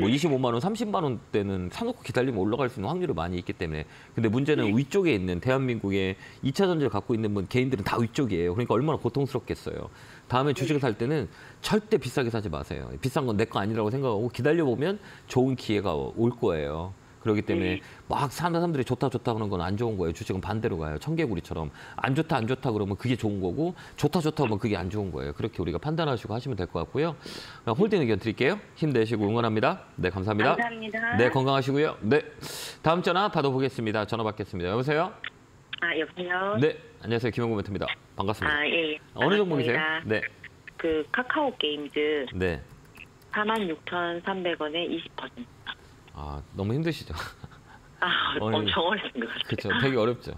뭐 25만 원, 30만 원대는 사놓고 기다리면 올라갈 수 있는 확률이 많이 있기 때문에. 근데 문제는 위쪽에 있는 대한민국의 2차 전지를 갖고 있는 분 개인들은 다 위쪽이에요. 그러니까 얼마나 고통스럽겠어요. 다음에 주식을 살 때는 절대 비싸게 사지 마세요. 비싼 건 내 거 아니라고 생각하고 기다려보면 좋은 기회가 올 거예요. 그렇기 때문에 막 사는 사람들이 좋다 좋다 그러는 건 안 좋은 거예요. 주식은 반대로 가요. 청개구리처럼 안 좋다 그러면 그게 좋은 거고 좋다 그러면 그게 안 좋은 거예요. 그렇게 우리가 판단하시고 하시면 될 것 같고요. 홀딩 의견 드릴게요. 힘내시고 응원합니다. 네, 감사합니다. 감사합니다. 네, 건강하시고요. 네, 다음 전화 받아보겠습니다. 전화 받겠습니다. 여보세요? 여보세요? 네, 안녕하세요. 김영구 멘트입니다. 반갑습니다. 예. 어느 종목이세요? 네. 그 카카오 게임즈 네. 46,300원에 20%. 너무 힘드시죠? 엄청 어려운 것 같아요. 그렇죠. 되게 어렵죠.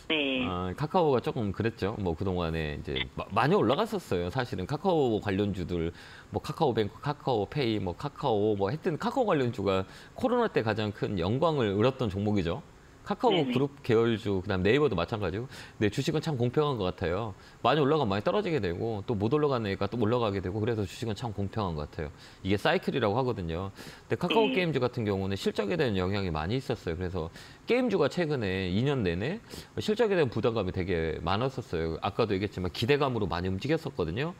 네. 카카오가 조금 그랬죠. 뭐 그동안에 이제 많이 올라갔었어요. 사실은 카카오 관련주들, 뭐 카카오뱅크, 카카오페이, 뭐 카카오, 뭐 하여튼 카카오 관련주가 코로나 때 가장 큰 영광을 얻었던 종목이죠. 카카오 그룹 계열주, 그다음 네이버도 마찬가지고. 근데 주식은 참 공평한 것 같아요. 많이 올라가면 많이 떨어지게 되고 또 못 올라가는 애가 또 올라가게 되고 그래서 주식은 참 공평한 것 같아요. 이게 사이클이라고 하거든요. 근데 카카오 게임즈 같은 경우는 실적에 대한 영향이 많이 있었어요. 그래서 게임주가 최근에 2년 내내 실적에 대한 부담감이 되게 많았었어요. 아까도 얘기했지만 기대감으로 많이 움직였었거든요.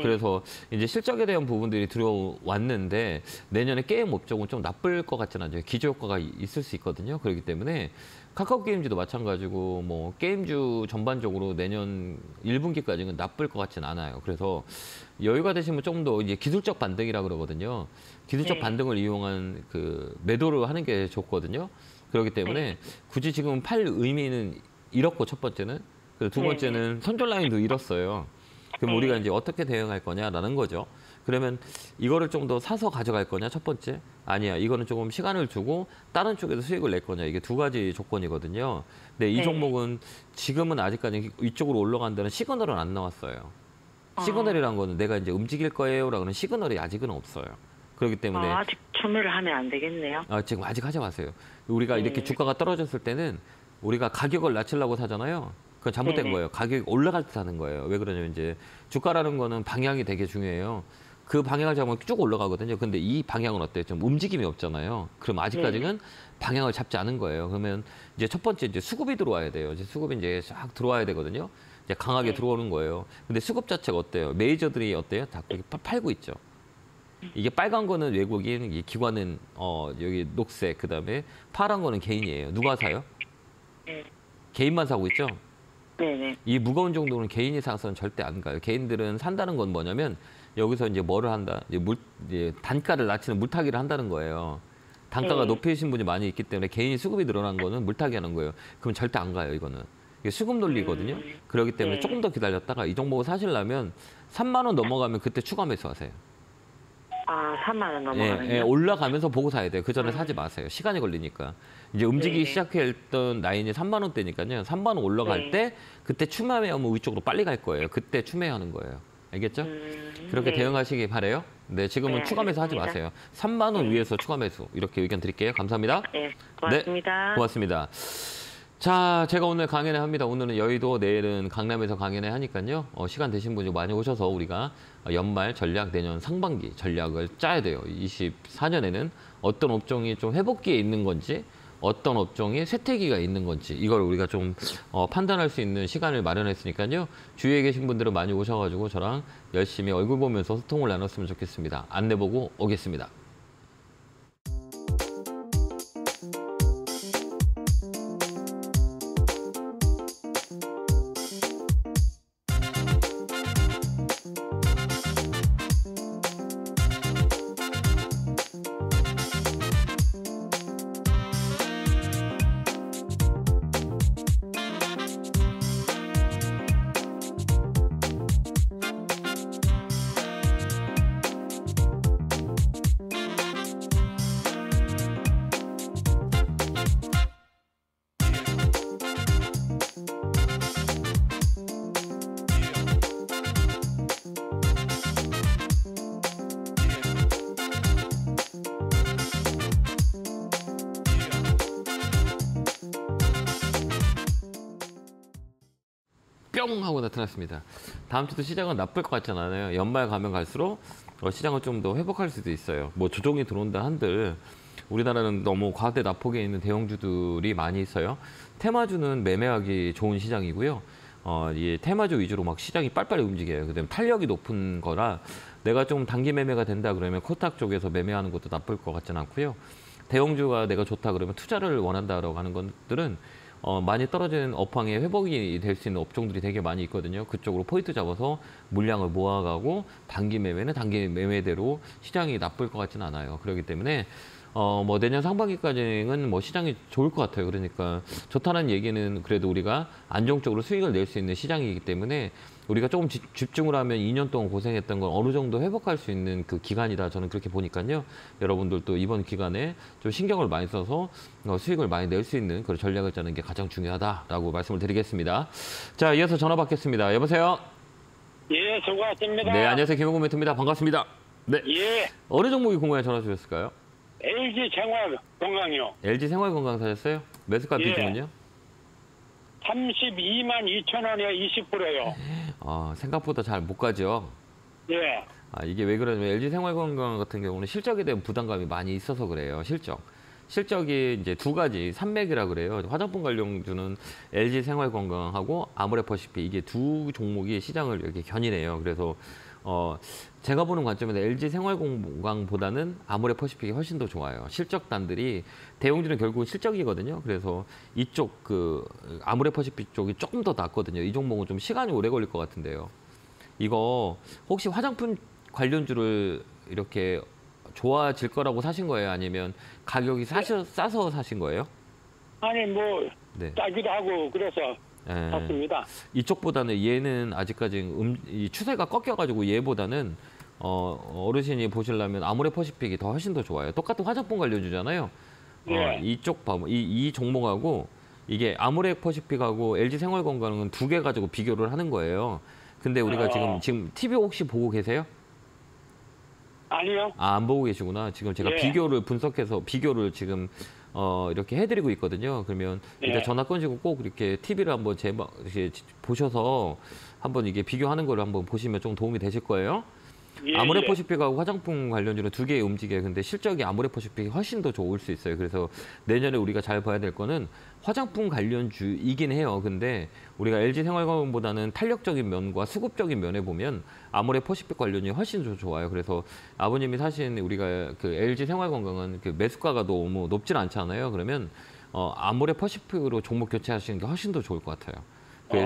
그래서 이제 실적에 대한 부분들이 들어왔는데 내년에 게임 업종은 좀 나쁠 것 같지는 않아요. 기저효과가 있을 수 있거든요. 그렇기 때문에 카카오 게임즈도 마찬가지고 뭐 게임주 전반적으로 내년 1분기까지는 나쁠 것 같지는 않아요. 그래서 여유가 되시면 조금 더 이제 기술적 반등이라 그러거든요. 기술적 반등을 이용한 그 매도를 하는 게 좋거든요. 그렇기 때문에 굳이 지금 팔 의미는 잃었고 첫 번째는 그리고 두 번째는 선절 라인도 잃었어요. 그럼 우리가 이제 어떻게 대응할 거냐라는 거죠. 그러면 이거를 좀 더 사서 가져갈 거냐, 첫 번째. 아니야, 이거는 조금 시간을 두고 다른 쪽에서 수익을 낼 거냐. 이게 두 가지 조건이거든요. 근데 이 종목은 지금은 아직까지 이쪽으로 올라간다는 시그널은 안 나왔어요. 시그널이란 거는 내가 이제 움직일 거예요라고 하는 시그널이 아직은 없어요. 그렇기 때문에 아직 참여를 하면 안 되겠네요. 지금 아직 하지 마세요. 우리가 이렇게 주가가 떨어졌을 때는 우리가 가격을 낮추려고 사잖아요. 그건 잘못된 거예요. 가격이 올라갈 때 사는 거예요. 왜 그러냐면 이제 주가라는 거는 방향이 되게 중요해요. 그 방향을 잡으면 쭉 올라가거든요. 근데 이 방향은 어때요? 좀 움직임이 없잖아요. 그럼 아직까지는 방향을 잡지 않은 거예요. 그러면 이제 첫 번째 이제 수급이 들어와야 돼요. 이제 수급이 이제 쫙 들어와야 되거든요. 이제 강하게 들어오는 거예요. 근데 수급 자체가 어때요? 메이저들이 어때요? 다 팔고 있죠. 이게 빨간 거는 외국인, 이 기관은 여기 녹색, 그다음에 파란 거는 개인이에요. 누가 사요? 개인만 사고 있죠. 이 무거운 정도는 개인이 사서는 절대 안 가요. 개인들은 산다는 건 뭐냐면 여기서 이제 뭐를 한다? 이제 단가를 낮추는 물타기를 한다는 거예요. 단가가 높으신 분이 많이 있기 때문에 개인이 수급이 늘어난 거는 물타기 하는 거예요. 그럼 절대 안 가요, 이거는. 이게 수급 논리거든요. 그렇기 때문에 조금 더 기다렸다가 이 종목을 사시려면 3만 원 넘어가면 그때 추가 매수하세요. 3만 원 넘어가면요? 올라가면서 보고 사야 돼요. 그 전에 사지 마세요. 시간이 걸리니까. 이제 움직이기 시작했던 라인이 3만 원대니까요. 3만 원 올라갈 때 그때 추매하면 위쪽으로 빨리 갈 거예요. 그때 추매하는 거예요. 알겠죠? 그렇게 대응하시기 바라요. 네, 지금은 추가 매수 하지 마세요. 3만 원 위에서 추가 매수. 이렇게 의견 드릴게요. 감사합니다. 네, 고맙습니다. 네, 고맙습니다. 자, 제가 오늘 강연회 합니다. 오늘은 여의도, 내일은 강남에서 강연회 하니까요. 시간 되신 분이 많이 오셔서 우리가 연말 전략, 내년 상반기 전략을 짜야 돼요. 24년에는 어떤 업종이 좀 회복기에 있는 건지, 어떤 업종에 쇠퇴기가 있는 건지 이걸 우리가 좀 판단할 수 있는 시간을 마련했으니까요. 주위에 계신 분들은 많이 오셔가지고 저랑 열심히 얼굴 보면서 소통을 나눴으면 좋겠습니다. 안내 보고 오겠습니다. 뿅 하고 나타났습니다. 다음 주도 시장은 나쁠 것 같지 않아요. 연말 가면 갈수록 시장을 좀 더 회복할 수도 있어요. 뭐 조정이 들어온다 한들 우리나라는 너무 과대 낙폭에 있는 대형주들이 많이 있어요. 테마주는 매매하기 좋은 시장이고요. 이 테마주 위주로 막 시장이 빨리빨리 움직여요. 그다음에 탄력이 높은 거라 내가 좀 단기 매매가 된다 그러면 코스닥 쪽에서 매매하는 것도 나쁠 것 같지는 않고요. 대형주가 내가 좋다 그러면 투자를 원한다라고 하는 것들은 많이 떨어진 업황에 회복이 될 수 있는 업종들이 되게 많이 있거든요. 그쪽으로 포인트 잡아서 물량을 모아가고 단기 매매는 단기 매매대로 시장이 나쁠 것 같지는 않아요. 그렇기 때문에 뭐 내년 상반기까지는 뭐 시장이 좋을 것 같아요. 그러니까 좋다는 얘기는 그래도 우리가 안정적으로 수익을 낼 수 있는 시장이기 때문에 우리가 조금 집중을 하면 2년 동안 고생했던 걸 어느 정도 회복할 수 있는 그 기간이다. 저는 그렇게 보니까요. 여러분들도 이번 기간에 좀 신경을 많이 써서 수익을 많이 낼 수 있는 그런 전략을 짜는 게 가장 중요하다라고 말씀을 드리겠습니다. 자, 이어서 전화 받겠습니다. 여보세요? 예, 수고하셨습니다. 네, 안녕하세요. 김용구 멘토입니다. 반갑습니다. 네. 예. 어느 종목이 궁금해 전화 주셨을까요? LG 생활건강이요. LG 생활건강 사셨어요? 매수가 예. 비중은요? 32만 2천 원에 20%요. 생각보다 잘 못 가죠. 예. 이게 왜 그러냐면 LG 생활건강 같은 경우는 실적에 대한 부담감이 많이 있어서 그래요. 실적이 이제 두 가지 산맥이라 그래요. 화장품 관련주는 LG 생활건강하고 아모레퍼시픽 이게 두 종목이 시장을 이렇게 견인해요. 그래서 제가 보는 관점에서 LG 생활건강보다는 아모레퍼시픽이 훨씬 더 좋아요. 실적단들이 대형주는 결국은 실적이거든요. 그래서 이쪽 아모레퍼시픽 쪽이 조금 더 낫거든요. 이 종목은 좀 시간이 오래 걸릴 것 같은데요. 이거 혹시 화장품 관련주를 이렇게 좋아질 거라고 사신 거예요? 아니면 가격이 싸서 사신 거예요? 아니 뭐 네. 싸기도 하고 그래서 샀습니다. 이쪽보다는 얘는 아직까지 이 추세가 꺾여가지고 얘보다는 어르신이 보시려면 아모레퍼시픽이 더 훨씬 더 좋아요. 똑같은 화장품 관련주잖아요. 예. 이쪽 봐, 이 종목하고 이게 아모레퍼시픽하고 LG 생활건강은 두 개 가지고 비교를 하는 거예요. 근데 우리가 지금 TV 혹시 보고 계세요? 아니요. 안 보고 계시구나. 지금 제가 예. 비교를 분석해서 비교를 지금 이렇게 해드리고 있거든요. 그러면 이제 전화 끊으시고 꼭 이렇게 TV를 한번 보셔서 한번 이게 비교하는 걸 한번 보시면 좀 도움이 되실 거예요. 예, 아모레퍼시픽하고 화장품 관련주는 두 개 움직여요. 근데 실적이 아모레퍼시픽이 훨씬 더 좋을 수 있어요. 그래서 내년에 우리가 잘 봐야 될 거는 화장품 관련주이긴 해요. 근데 우리가 LG 생활건강보다는 탄력적인 면과 수급적인 면에 보면 아모레퍼시픽 관련이 훨씬 더 좋아요. 그래서 아버님이 사신 우리가 그 LG 생활건강은 그 매수가가 너무 높진 않잖아요. 그러면 아모레퍼시픽으로 종목 교체하시는 게 훨씬 더 좋을 것 같아요.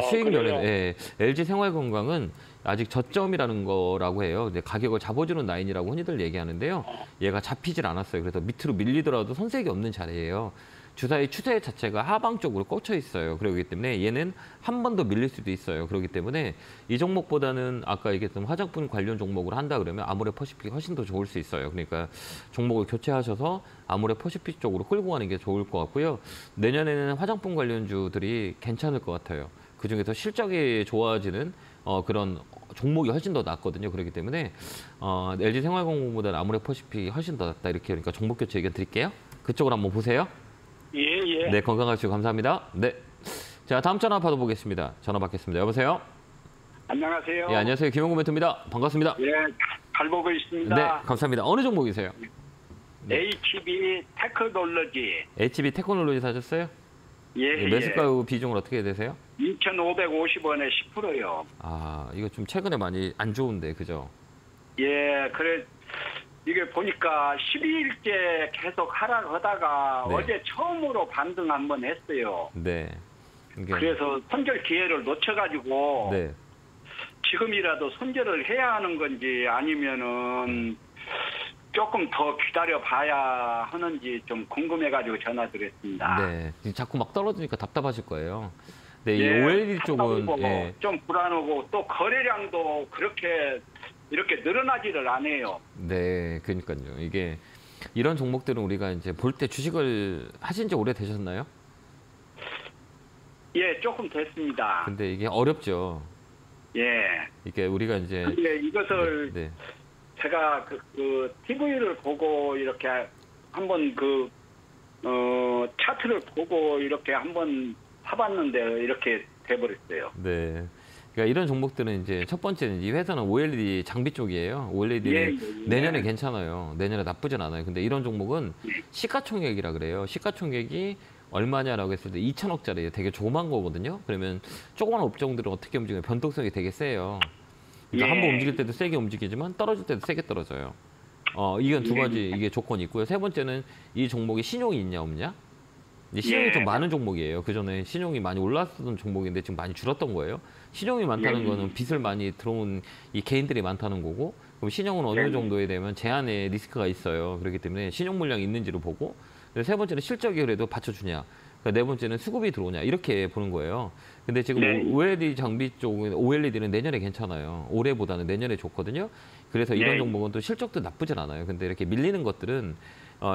수익 면에 LG 생활건강은 아직 저점이라는 거라고 해요. 근데 가격을 잡아주는 라인이라고 흔히들 얘기하는데요. 얘가 잡히질 않았어요. 그래서 밑으로 밀리더라도 손색이 없는 자리예요. 주사의 추세 자체가 하방 쪽으로 꽂혀 있어요. 그렇기 때문에 얘는 한 번 더 밀릴 수도 있어요. 그렇기 때문에 이 종목보다는 아까 얘기했던 화장품 관련 종목을 한다 그러면 아모레퍼시픽이 훨씬 더 좋을 수 있어요. 그러니까 종목을 교체하셔서 아모레퍼시픽 쪽으로 끌고 가는 게 좋을 것 같고요. 내년에는 화장품 관련주들이 괜찮을 것 같아요. 그중에서 실적이 좋아지는 그런 종목이 훨씬 더 낫거든요. 그렇기 때문에 LG 생활건강보다는 아모레퍼시픽이 훨씬 더 낫다. 이렇게 그러니까 종목 교체 의견 드릴게요. 그쪽으로 한번 보세요. 예. 네, 건강하시고 감사합니다. 네. 자, 다음 전화 받아보겠습니다. 전화 받겠습니다. 여보세요? 안녕하세요. 예, 안녕하세요. 김용구 멘토입니다. 반갑습니다. 예, 잘 보고 있습니다. 네, 감사합니다. 어느 종목이세요? HB 테크놀로지. HB 테크놀로지 사셨어요? 예, 매수가 비중은 어떻게 되세요? 2,550원에 10%요. 아, 이거 좀 최근에 많이 안 좋은데, 그죠? 예, 그래 이게 보니까 12일째 계속 하락하다가 네. 어제 처음으로 반등 한번 했어요. 네. 이게, 그래서 손절 기회를 놓쳐가지고 네. 지금이라도 손절을 해야 하는 건지 아니면은 조금 더 기다려 봐야 하는지 좀 궁금해가지고 전화드렸습니다. 네. 자꾸 막 떨어지니까 답답하실 거예요. 네, 이 예, OLED 쪽은 답답하고 예. 좀 불안하고 또 거래량도 그렇게 이렇게 늘어나지를 않아요. 네, 그러니까요. 이게 이런 종목들은 우리가 이제 볼 때 주식을 하신 지 오래 되셨나요? 예, 조금 됐습니다. 근데 이게 어렵죠. 예. 이게 우리가 이제 근데 이것을 네. 제가 그 TV를 보고 이렇게 한번 차트를 보고 이렇게 한번 사봤는데 이렇게 돼버렸어요. 네. 그러니까 이런 종목들은 이제 첫 번째는 이 회사는 OLED 장비 쪽이에요. OLED는 예. 내년에 괜찮아요. 내년에 나쁘진 않아요. 근데 이런 종목은 시가총액이라 그래요. 시가총액이 얼마냐라고 했을 때 2천억짜리 되게 조그만 거거든요. 그러면 조그만 업종들은 어떻게 움직여요? 변동성이 되게 세요. 그러니까 예. 한번 움직일 때도 세게 움직이지만 떨어질 때도 세게 떨어져요. 이건 두 가지 이게 조건이 있고요. 세 번째는 이 종목에 신용이 있냐 없냐? 이제 신용이 예. 좀 많은 종목이에요. 그 전에 신용이 많이 올랐던 종목인데 지금 많이 줄었던 거예요. 신용이 많다는 거는 빚을 많이 들어온 이 개인들이 많다는 거고, 그럼 신용은 어느 정도에 되면 제한의 리스크가 있어요. 그렇기 때문에 신용 물량이 있는지를 보고, 세 번째는 실적이 그래도 받쳐주냐, 그러니까 네 번째는 수급이 들어오냐, 이렇게 보는 거예요. 근데 지금 네. OLED 장비 쪽은 OLED는 내년에 괜찮아요. 올해보다는 내년에 좋거든요. 그래서 이런 네. 종목은 또 실적도 나쁘진 않아요. 근데 이렇게 밀리는 것들은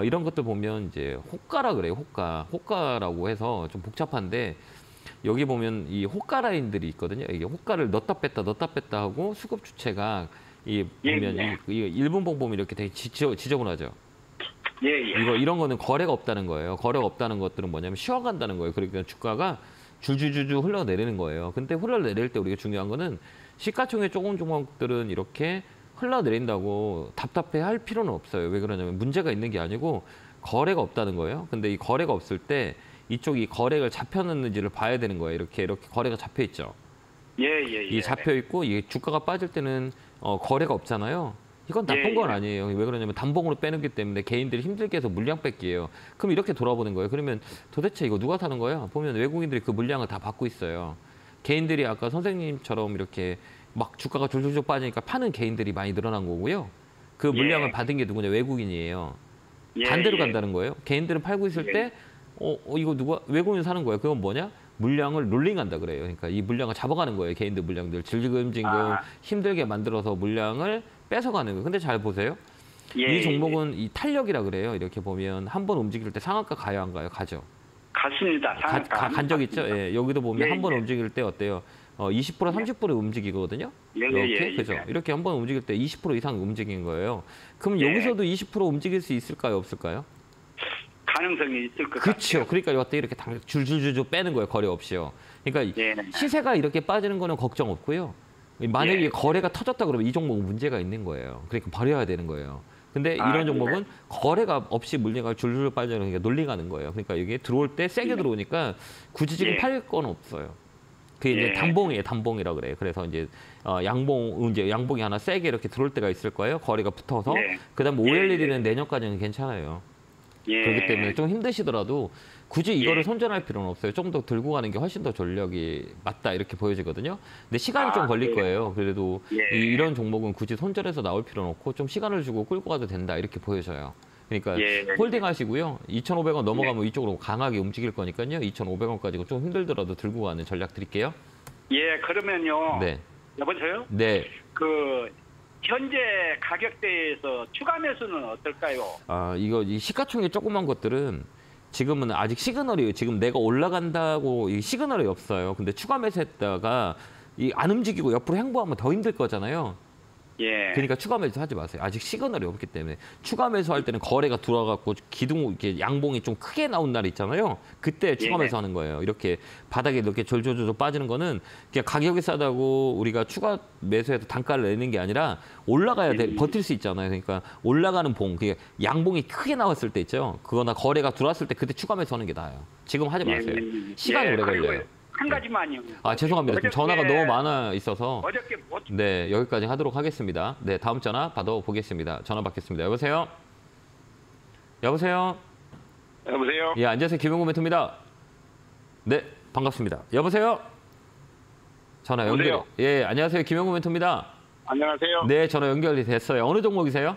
이런 것들 보면 이제 호가라 그래요. 호가라고 해서 좀 복잡한데, 여기 보면 이 호가 라인들이 있거든요. 이게 호가를 넣었다 뺐다 하고 수급 주체가 이 보면 이 일분봉 보면 이렇게 되게 지저분하죠. 예, 예. 이런 거는 거래가 없다는 거예요. 거래가 없다는 것들은 뭐냐면 쉬어간다는 거예요. 그러니까 주가가 줄줄줄줄 흘러내리는 거예요. 근데 흘러내릴 때 우리가 중요한 거는 시가총액 조금 종목들은 이렇게 흘러내린다고 답답해 할 필요는 없어요. 왜 그러냐면 문제가 있는 게 아니고 거래가 없다는 거예요. 근데 이 거래가 없을 때 이쪽이 거래가 잡혀놨는지를 봐야 되는 거예요. 이렇게 거래가 잡혀 있죠. 예. 이 잡혀 있고 이게 주가가 빠질 때는 거래가 없잖아요. 이건 나쁜 건 아니에요. 왜 그러냐면 단봉으로 빼는기 때문에 개인들이 힘들게 해서 물량 뺏기예요. 그럼 이렇게 돌아보는 거예요. 그러면 도대체 이거 누가 사는 거야? 보면 외국인들이 그 물량을 다 받고 있어요. 개인들이 아까 선생님처럼 이렇게 막 주가가 줄줄줄 빠지니까 파는 개인들이 많이 늘어난 거고요. 그 물량을 받은 게 누구냐? 외국인이에요. 반대로 간다는 거예요. 개인들은 팔고 있을 때 이거 누가 외국인 사는 거예요. 그건 뭐냐? 물량을 롤링한다 그래요. 그러니까 이 물량을 잡아가는 거예요. 개인들 물량들 질질금질금 힘들게 만들어서 물량을 뺏어가는 거예요. 근데 잘 보세요. 이 종목은 이 탄력이라 그래요. 이렇게 보면 한 번 움직일 때 상한가 가요, 안 가요? 가죠. 갔습니다. 간 적 있죠? 예. 여기도 보면 한 번 움직일 때 어때요? 20% 30% 움직이거든요. 이렇게 그죠? 이렇게 한 번 움직일 때 20% 이상 움직인 거예요. 그럼 여기서도 20% 움직일 수 있을까요, 없을까요? 가능성이 있을 것 같아요. 그렇죠. 그러니까 이때 이렇게 줄줄줄 빼는 거예요. 거래 없이요. 그러니까 시세가 이렇게 빠지는 거는 걱정 없고요. 만약에 거래가 터졌다 그러면 이 종목은 문제가 있는 거예요. 그러니까 버려야 되는 거예요. 근데 이런 종목은 거래가 없이 물량을 줄줄 빠지는 그러니까 논리가는 거예요. 그러니까 이게 들어올 때 세게 들어오니까 굳이 지금 팔 건 없어요. 그게 이제 단봉이에요. 단봉이라 그래요. 그래서 이제 양봉이 하나 세게 이렇게 들어올 때가 있을 거예요. 거래가 붙어서. 그다음 OLED는 내년까지는 괜찮아요. 그렇기 때문에 좀 힘드시더라도 굳이 이거를 손절할 필요는 없어요. 좀 더 들고 가는 게 훨씬 더 전력이 맞다 이렇게 보여지거든요. 근데 시간이 좀 걸릴 거예요. 그래도 이런 종목은 굳이 손절해서 나올 필요는 없고 좀 시간을 주고 끌고 가도 된다 이렇게 보여져요. 그러니까 홀딩 하시고요. 2,500원 넘어가면 이쪽으로 강하게 움직일 거니까요. 2,500원까지 좀 힘들더라도 들고 가는 전략 드릴게요. 예, 그러면요. 네. 여보세요? 네. 현재 가격대에서 추가 매수는 어떨까요? 이 시가총액 조그만 것들은 지금은 아직 시그널이 지금 내가 올라간다고 이 시그널이 없어요. 근데 추가 매수했다가 안 움직이고 옆으로 행보하면 더 힘들 거잖아요. 예. 그러니까 추가 매수 하지 마세요. 아직 시그널이 없기 때문에. 추가 매수할 때는 거래가 들어가고 기둥 이렇게 양봉이 좀 크게 나온 날 있잖아요. 그때 추가 예. 매수하는 거예요. 이렇게 바닥에 이렇게 졸졸졸 빠지는 거는 그냥 가격이 싸다고 우리가 추가 매수해서 단가를 내는 게 아니라 올라가야 돼. 버틸 수 있잖아요. 그러니까 올라가는 봉, 그게 양봉이 크게 나왔을 때 있죠. 그거나 거래가 들어왔을 때 그때 추가 매수하는 게 나아요. 지금 하지 마세요. 시간이 오래 그리고 걸려요. 한 가지만요. 아, 죄송합니다. 지금 전화가 어저께- 너무 많아 있어서. 어저께 못 네, 여기까지 하도록 하겠습니다. 네, 다음 전화 받아보겠습니다. 전화 받겠습니다. 여보세요? 여보세요? 여보세요. 예, 안녕하세요. 김용구 멘토입니다. 네, 반갑습니다. 여보세요? 전화 연결. 여보세요? 예, 안녕하세요. 김용구 멘토입니다. 안녕하세요. 네, 전화 연결이 됐어요. 어느 종목이세요?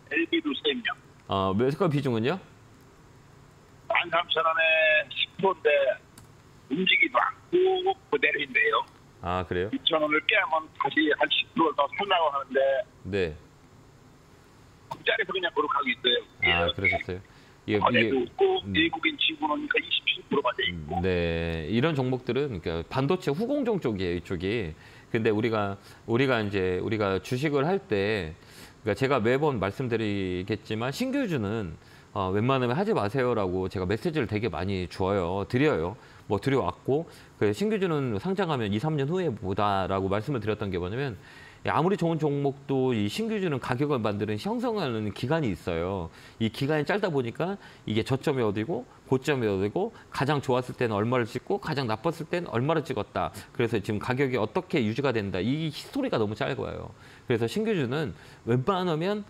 LB도 생명. 매수가 비중은요? 13,000원에 10%인데 움직이도 않고 그대로인데요. 아, 그래요? 2,000원을 깨면 다시 한 10%를 더 살라고 하는데 네. 그 자리에서 그냥 그렇게 있어요. 아, 그러셨어요? 이게 거래도 없고 외국인 지분이니까 27%가 돼 있고. 네, 이런 종목들은 그러니까 반도체 후공정 쪽이에요, 이쪽이. 근데 우리가 주식을 할 때, 그러니까 제가 매번 말씀드리겠지만 신규주는 웬만하면 하지 마세요라고 제가 메시지를 되게 많이 드려요. 뭐 드려왔고, 그 신규주는 상장하면 2, 3년 후에 보다라고 말씀을 드렸던 게 뭐냐면, 아무리 좋은 종목도 이 신규주는 가격을 만드는 형성하는 기간이 있어요. 이 기간이 짧다 보니까 이게 저점이 어디고 고점이 어디고 가장 좋았을 때는 얼마를 찍고 가장 나빴을 때는 얼마를 찍었다. 그래서 지금 가격이 어떻게 유지가 된다. 이 히스토리가 너무 짧아요. 그래서 신규주는 웬만하면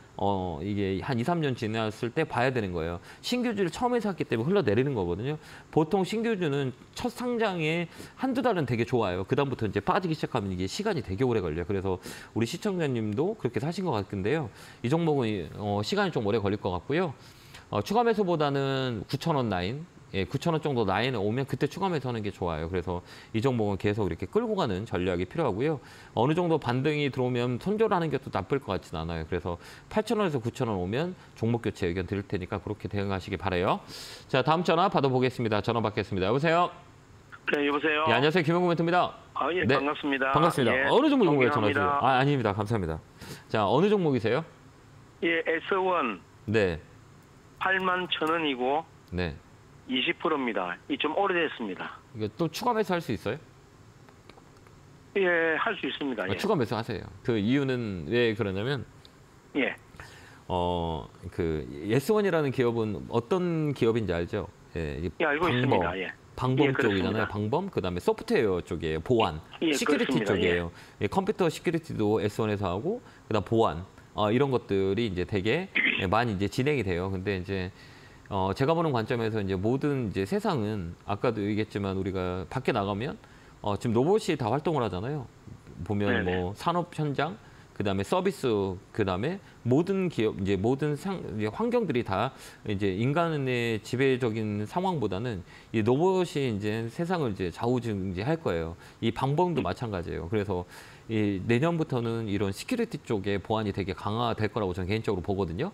이게 한 2, 3년 지났을 때 봐야 되는 거예요. 신규주를 처음에 샀기 때문에 흘러내리는 거거든요. 보통 신규주는 첫 상장에 한두 달은 되게 좋아요. 그다음부터 이제 빠지기 시작하면 이게 시간이 되게 오래 걸려요. 그래서 우리 시청자님도 그렇게 사신 것 같은데요. 이 종목은 시간이 좀 오래 걸릴 것 같고요. 추가 매수보다는 9,000원 라인, 9,000원 정도 라인에 오면 그때 추가 매수하는 게 좋아요. 그래서 이 종목은 계속 이렇게 끌고 가는 전략이 필요하고요. 어느 정도 반등이 들어오면 손절을 하는 게 또 나쁠 것 같지는 않아요. 그래서 8,000원에서 9,000원 오면 종목 교체 의견 드릴 테니까 그렇게 대응하시기 바라요. 자, 다음 전화 받아보겠습니다. 전화 받겠습니다. 여보세요? 네, 여보세요. 예, 안녕하세요. 김용구 멘토입니다. 예, 네. 반갑습니다. 반갑습니다. 예, 어느 종목에 전화 주세요? 존경합니다. 아닙니다. 감사합니다. 자, 어느 종목이세요? 예, S1 네. 81,000원이고 네. 20%입니다. 이 좀 오래됐습니다. 이거 또 추가 매수 할 수 있어요? 예, 할 수 있습니다. 예. 추가 매수 하세요. 그 이유는 왜 그러냐면 예. 그 S1이라는 기업은 어떤 기업인지 알죠? 예, 예, 알고 있습니다. 예. 방범 예, 쪽이잖아요. 그렇습니다. 방범, 그다음에 소프트웨어 쪽이에요. 보안, 예, 시큐리티 그렇습니다. 쪽이에요. 예, 컴퓨터 시큐리티도 S1에서 하고, 그다음 보안, 이런 것들이 이제 되게 많이 이제 진행이 돼요. 근데 이제 제가 보는 관점에서 이제 모든 이제 세상은 아까도 얘기했지만 우리가 밖에 나가면 지금 로봇이 다 활동을 하잖아요. 보면 네네. 뭐 산업 현장, 그다음에 서비스, 그다음에 모든 기업, 이제 모든 이제 환경들이 다 이제 인간의 지배적인 상황보다는 이 로봇이 이제 세상을 이제 좌우지할 거예요. 이 방법도 마찬가지예요. 그래서 이 내년부터는 이런 시큐리티 쪽에 보안이 되게 강화될 거라고 저는 개인적으로 보거든요.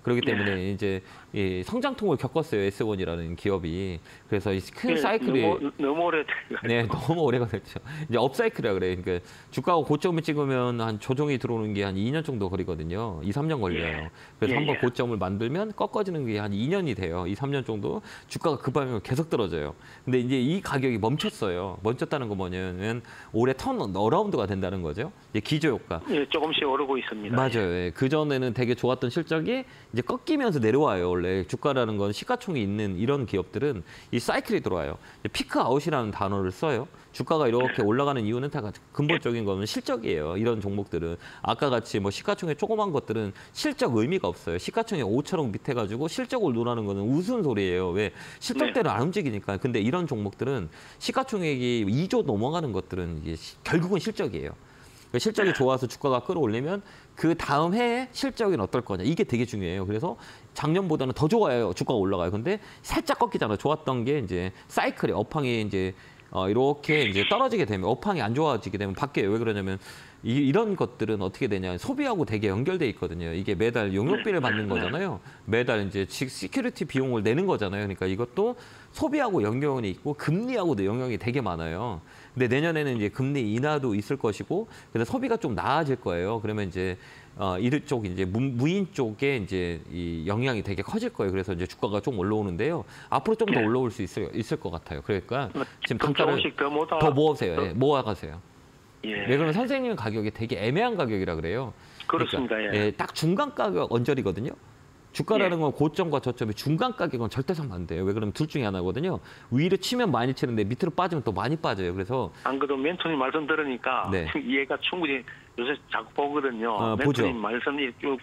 그렇기 때문에 이제 이 성장통을 겪었어요. S1이라는 기업이. 그래서 이 큰 예, 사이클이 너무 오래 네, 너무 오래가 됐죠. 이제 업사이클이라 그래요. 그러니까 주가가 고점을 찍으면 한 조정이 들어오는 게 한 2년 정도 걸리거든요. 2, 3년 걸려요. 그래서 예, 한번 예. 고점을 만들면 꺾어지는 게 한 2년이 돼요. 2, 3년 정도 주가가 급하면 계속 떨어져요. 근데 이제 이 가격이 멈췄어요. 멈췄다는 거 뭐냐면 올해 턴 어라운드가 된다는 거죠. 이제 기저 효과. 예, 조금씩 오르고 있습니다. 맞아요. 예. 그전에는 되게 좋았던 실적이 이제 꺾이면서 내려와요. 원래 주가라는 건 시가총이 있는 이런 기업들은 이 사이클이 들어와요. 피크 아웃이라는 단어를 써요. 주가가 이렇게 올라가는 이유는 다 근본적인 거는 실적이에요. 이런 종목들은 아까 같이 뭐 시가총액 조그만 것들은 실적 의미가 없어요. 시가총액 5천억 밑에 가지고 실적을 논하는 거는 우스운 소리예요. 왜? 실적대로 안 움직이니까. 근데 이런 종목들은 시가총액이 2조 넘어가는 것들은 이게 결국은 실적이에요. 실적이 좋아서 주가가 끌어올리면 그 다음 해에 실적은 어떨 거냐. 이게 되게 중요해요. 그래서 작년보다는 더 좋아요. 주가가 올라가요. 근데 살짝 꺾이잖아요. 좋았던 게 이제 사이클이 업황이 이제 이렇게 이제 떨어지게 되면 업황이 안 좋아지게 되면 바뀌어요. 왜 그러냐면 이런 것들은 어떻게 되냐, 소비하고 되게 연결돼 있거든요. 이게 매달 용역비를 받는 거잖아요. 매달 이제 시큐리티 비용을 내는 거잖아요. 그러니까 이것도 소비하고 연결이 있고 금리하고도 영향이 되게 많아요. 근데 내년에는 이제 금리 인하도 있을 것이고, 근데 소비가 좀 나아질 거예요. 그러면 이제 이쪽 이제 무인 쪽에 이제 이 영향이 되게 커질 거예요. 그래서 이제 주가가 좀 올라오는데요. 앞으로 좀 더 올라올 수 있을 것 같아요. 그러니까 지금 단가를 더 모으세요. 예, 모아가세요. 예. 왜 그러면 선생님 가격이 되게 애매한 가격이라 그래요. 그렇습니다. 그러니까, 예. 딱 중간 가격 언저리거든요. 주가라는 건 고점과 저점이 중간 가격은 절대 사면 안 돼요. 왜 그러면 둘 중에 하나거든요. 위로 치면 많이 치는데 밑으로 빠지면 또 많이 빠져요. 그래서 안 그래도 멘토님 말씀 들으니까 네. 이해가 충분히 요새 자꾸 보거든요. 보죠. 멘토님 말씀 쭉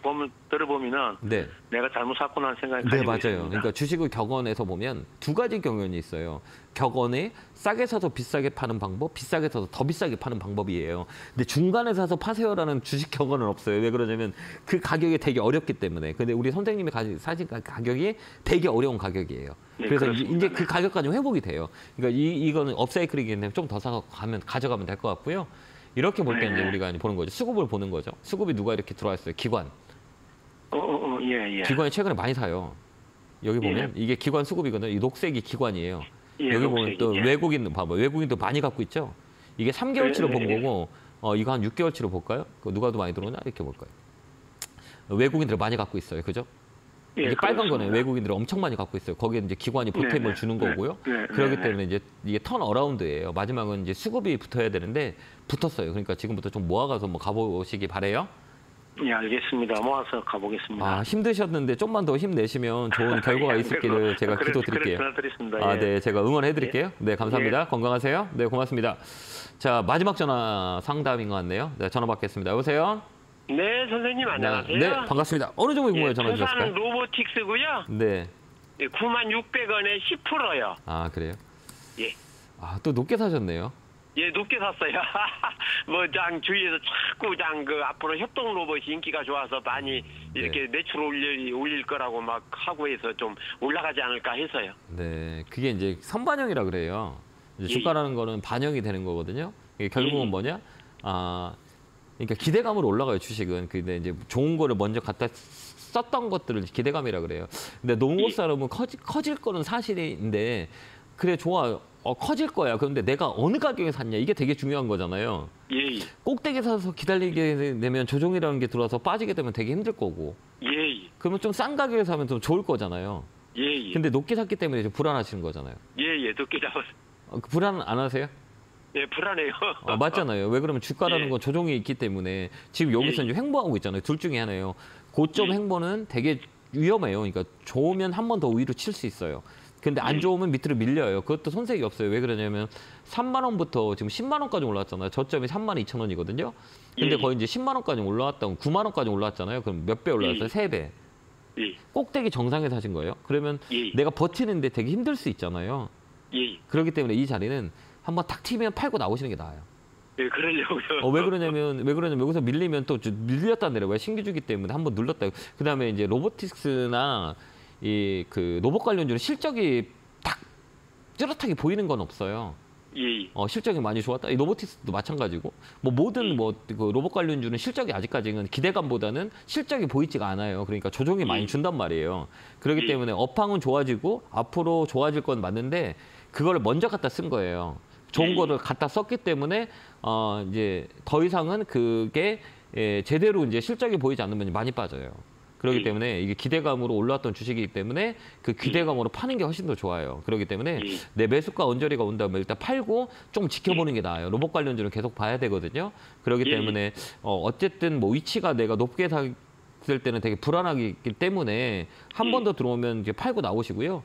들어보면은 네. 내가 잘못 샀구나 하는 생각이 네, 가지고 맞아요. 있습니다. 그러니까 주식을 격언에서 보면 두 가지 경연이 있어요. 격언에 싸게 사서 비싸게 파는 방법, 비싸게 사서 더 비싸게 파는 방법이에요. 근데 중간에 사서 파세요라는 주식 격언은 없어요. 왜 그러냐면 그 가격이 되게 어렵기 때문에. 근데 우리 선생님이 사신 가격이 되게 어려운 가격이에요. 네, 그래서 그렇습니다. 이제 그 가격까지 회복이 돼요. 그러니까 이거는 업사이클이기 때문에 좀 더 사서 가져가면 될 것 같고요. 이렇게 볼 때 이제 우리가 보는 거죠. 수급을 보는 거죠. 수급이 누가 이렇게 들어왔어요? 기관. 예. 기관이 최근에 많이 사요. 여기 보면 이게 기관 수급이거든요. 이 녹색이 기관이에요. 여기 보면 또 외국인 봐봐. 외국인도 많이 갖고 있죠. 이게 3개월치로 본 거고, 이거 한 6개월치로 볼까요? 누가 더 많이 들어오나 이렇게 볼까요? 외국인들 많이 갖고 있어요. 그죠? 이게 빨간 거네. 외국인들이 엄청 많이 갖고 있어요. 거기에 이제 기관이 보탬을 주는 거고요. 그렇기 때문에 이제 이게 턴 어라운드예요. 마지막은 이제 수급이 붙어야 되는데 붙었어요. 그러니까 지금부터 좀 모아가서 뭐 가보시기 바래요. 예, 알겠습니다. 모아서 가보겠습니다. 아, 힘드셨는데 좀만 더 힘내시면 좋은 결과가 있었기를 제가 기도드릴게요. 예. 네, 제가 응원해드릴게요. 네, 감사합니다. 건강하세요. 네, 고맙습니다. 자, 마지막 전화 상담인 것 같네요. 네, 전화 받겠습니다. 여보세요? 네, 선생님 안녕하세요. 네, 반갑습니다. 어느 종목 궁금해 전화 주셨을까요? 부산 로보틱스고요. 네. 96,600원에 10%요. 아, 그래요? 예. 아, 또 높게 사셨네요. 예, 높게 샀어요. 주위에서 자꾸 앞으로 협동 로봇이 인기가 좋아서 많이 이렇게 매출 올릴 거라고 막 하고 해서 좀 올라가지 않을까 해서요. 네, 그게 이제 선반영이라 그래요. 이제 주가라는 거는 반영이 되는 거거든요. 이게 결국은 뭐냐? 그러니까 기대감으로 올라가요, 주식은. 근데 이제 좋은 거를 먼저 갖다 썼던 것들을 기대감이라 그래요. 근데 농업 사람은 커질 거는 사실인데, 그래, 좋아. 커질 거야. 그런데 내가 어느 가격에 샀냐. 이게 되게 중요한 거잖아요. 예. 꼭대기 사서 기다리게 되면 조정이라는 게 들어와서 빠지게 되면 되게 힘들 거고. 예. 그러면 좀 싼 가격에 사면 좀 좋을 거잖아요. 예. 근데 높게 샀기 때문에 좀 불안하시는 거잖아요. 예, 높게 잡았어요. 불안 안 하세요? 예, 불안해요. 맞잖아요. 왜 그러면 주가라는 건 조정이 있기 때문에 지금 여기서 이제 횡보하고 있잖아요. 둘 중에 하나예요. 고점 횡보는 되게 위험해요. 그러니까 좋으면 한 번 더 위로 칠 수 있어요. 근데 안 좋으면 밑으로 밀려요. 그것도 손색이 없어요. 왜 그러냐면 3만 원부터 지금 10만 원까지 올라왔잖아요. 저점이 32,000원이거든요. 근데 거의 이제 10만 원까지 올라왔다고 9만 원까지 올라왔잖아요. 그럼 몇 배 올라왔어요? 3배. 꼭대기 정상에 사신 거예요. 그러면 내가 버티는데 되게 힘들 수 있잖아요. 그렇기 때문에 이 자리는 한번 탁 튀면 팔고 나오시는 게 나아요. 예, 그러려고요. 왜 그러냐면 여기서 밀리면 또 밀렸다 내려와요. 신규주기 때문에 한번 눌렀다. 그다음에 이제 로보틱스나 그 로봇 관련주는 실적이 딱 뚜렷하게 보이는 건 없어요. 실적이 많이 좋았다. 이 로보틱스도 마찬가지고, 모든 그 로봇 관련주는 실적이 아직까지는 기대감보다는 실적이 보이지가 않아요. 그러니까 조정이 많이 준단 말이에요. 그렇기 때문에 업황은 좋아지고 앞으로 좋아질 건 맞는데 그걸 먼저 갖다 쓴 거예요. 좋은 거를 갖다 썼기 때문에 이제 더 이상은 그게 제대로 이제 실적이 보이지 않으면 많이 빠져요. 그렇기 때문에 이게 기대감으로 올라왔던 주식이기 때문에 그 기대감으로 파는 게 훨씬 더 좋아요. 그렇기 때문에 내 매수가 언저리가 온다면 일단 팔고 좀 지켜보는 게 나아요. 로봇 관련주는 계속 봐야 되거든요. 그렇기 때문에 어쨌든 위치가 내가 높게 샀을 때는 되게 불안하기 때문에 한 번 더 들어오면 이제 팔고 나오시고요.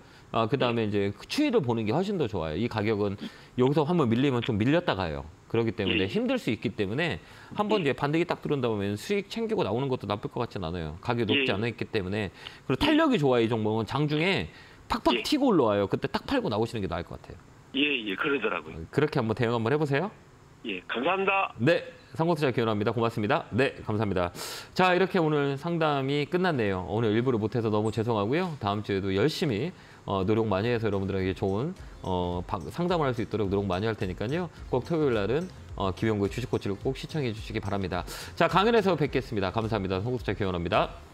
그다음에 이제 추이를 보는 게 훨씬 더 좋아요. 이 가격은 여기서 한번 밀리면 좀 밀렸다 가요. 그렇기 때문에 힘들 수 있기 때문에 한번 이제 반등이 딱 들어온다 보면 수익 챙기고 나오는 것도 나쁠 것 같진 않아요. 가격이 높지 않았기 때문에. 그리고 탄력이 좋아요. 이 종목은 장중에 팍팍 튀고 올라와요. 그때 딱 팔고 나오시는 게 나을 것 같아요. 그러더라고요. 그렇게 한번 대응 한번 해보세요. 감사합니다. 네, 상공투자 기원합니다. 고맙습니다. 네, 감사합니다. 자, 이렇게 오늘 상담이 끝났네요. 오늘 일부러 못해서 너무 죄송하고요. 다음 주에도 열심히 노력 많이 해서 여러분들에게 좋은 상담을 할 수 있도록 노력 많이 할 테니까요. 꼭 토요일 날은 김영구의 주식코치를 꼭 시청해 주시기 바랍니다. 자, 강연에서 뵙겠습니다. 감사합니다. 송구수차 김원호입니다.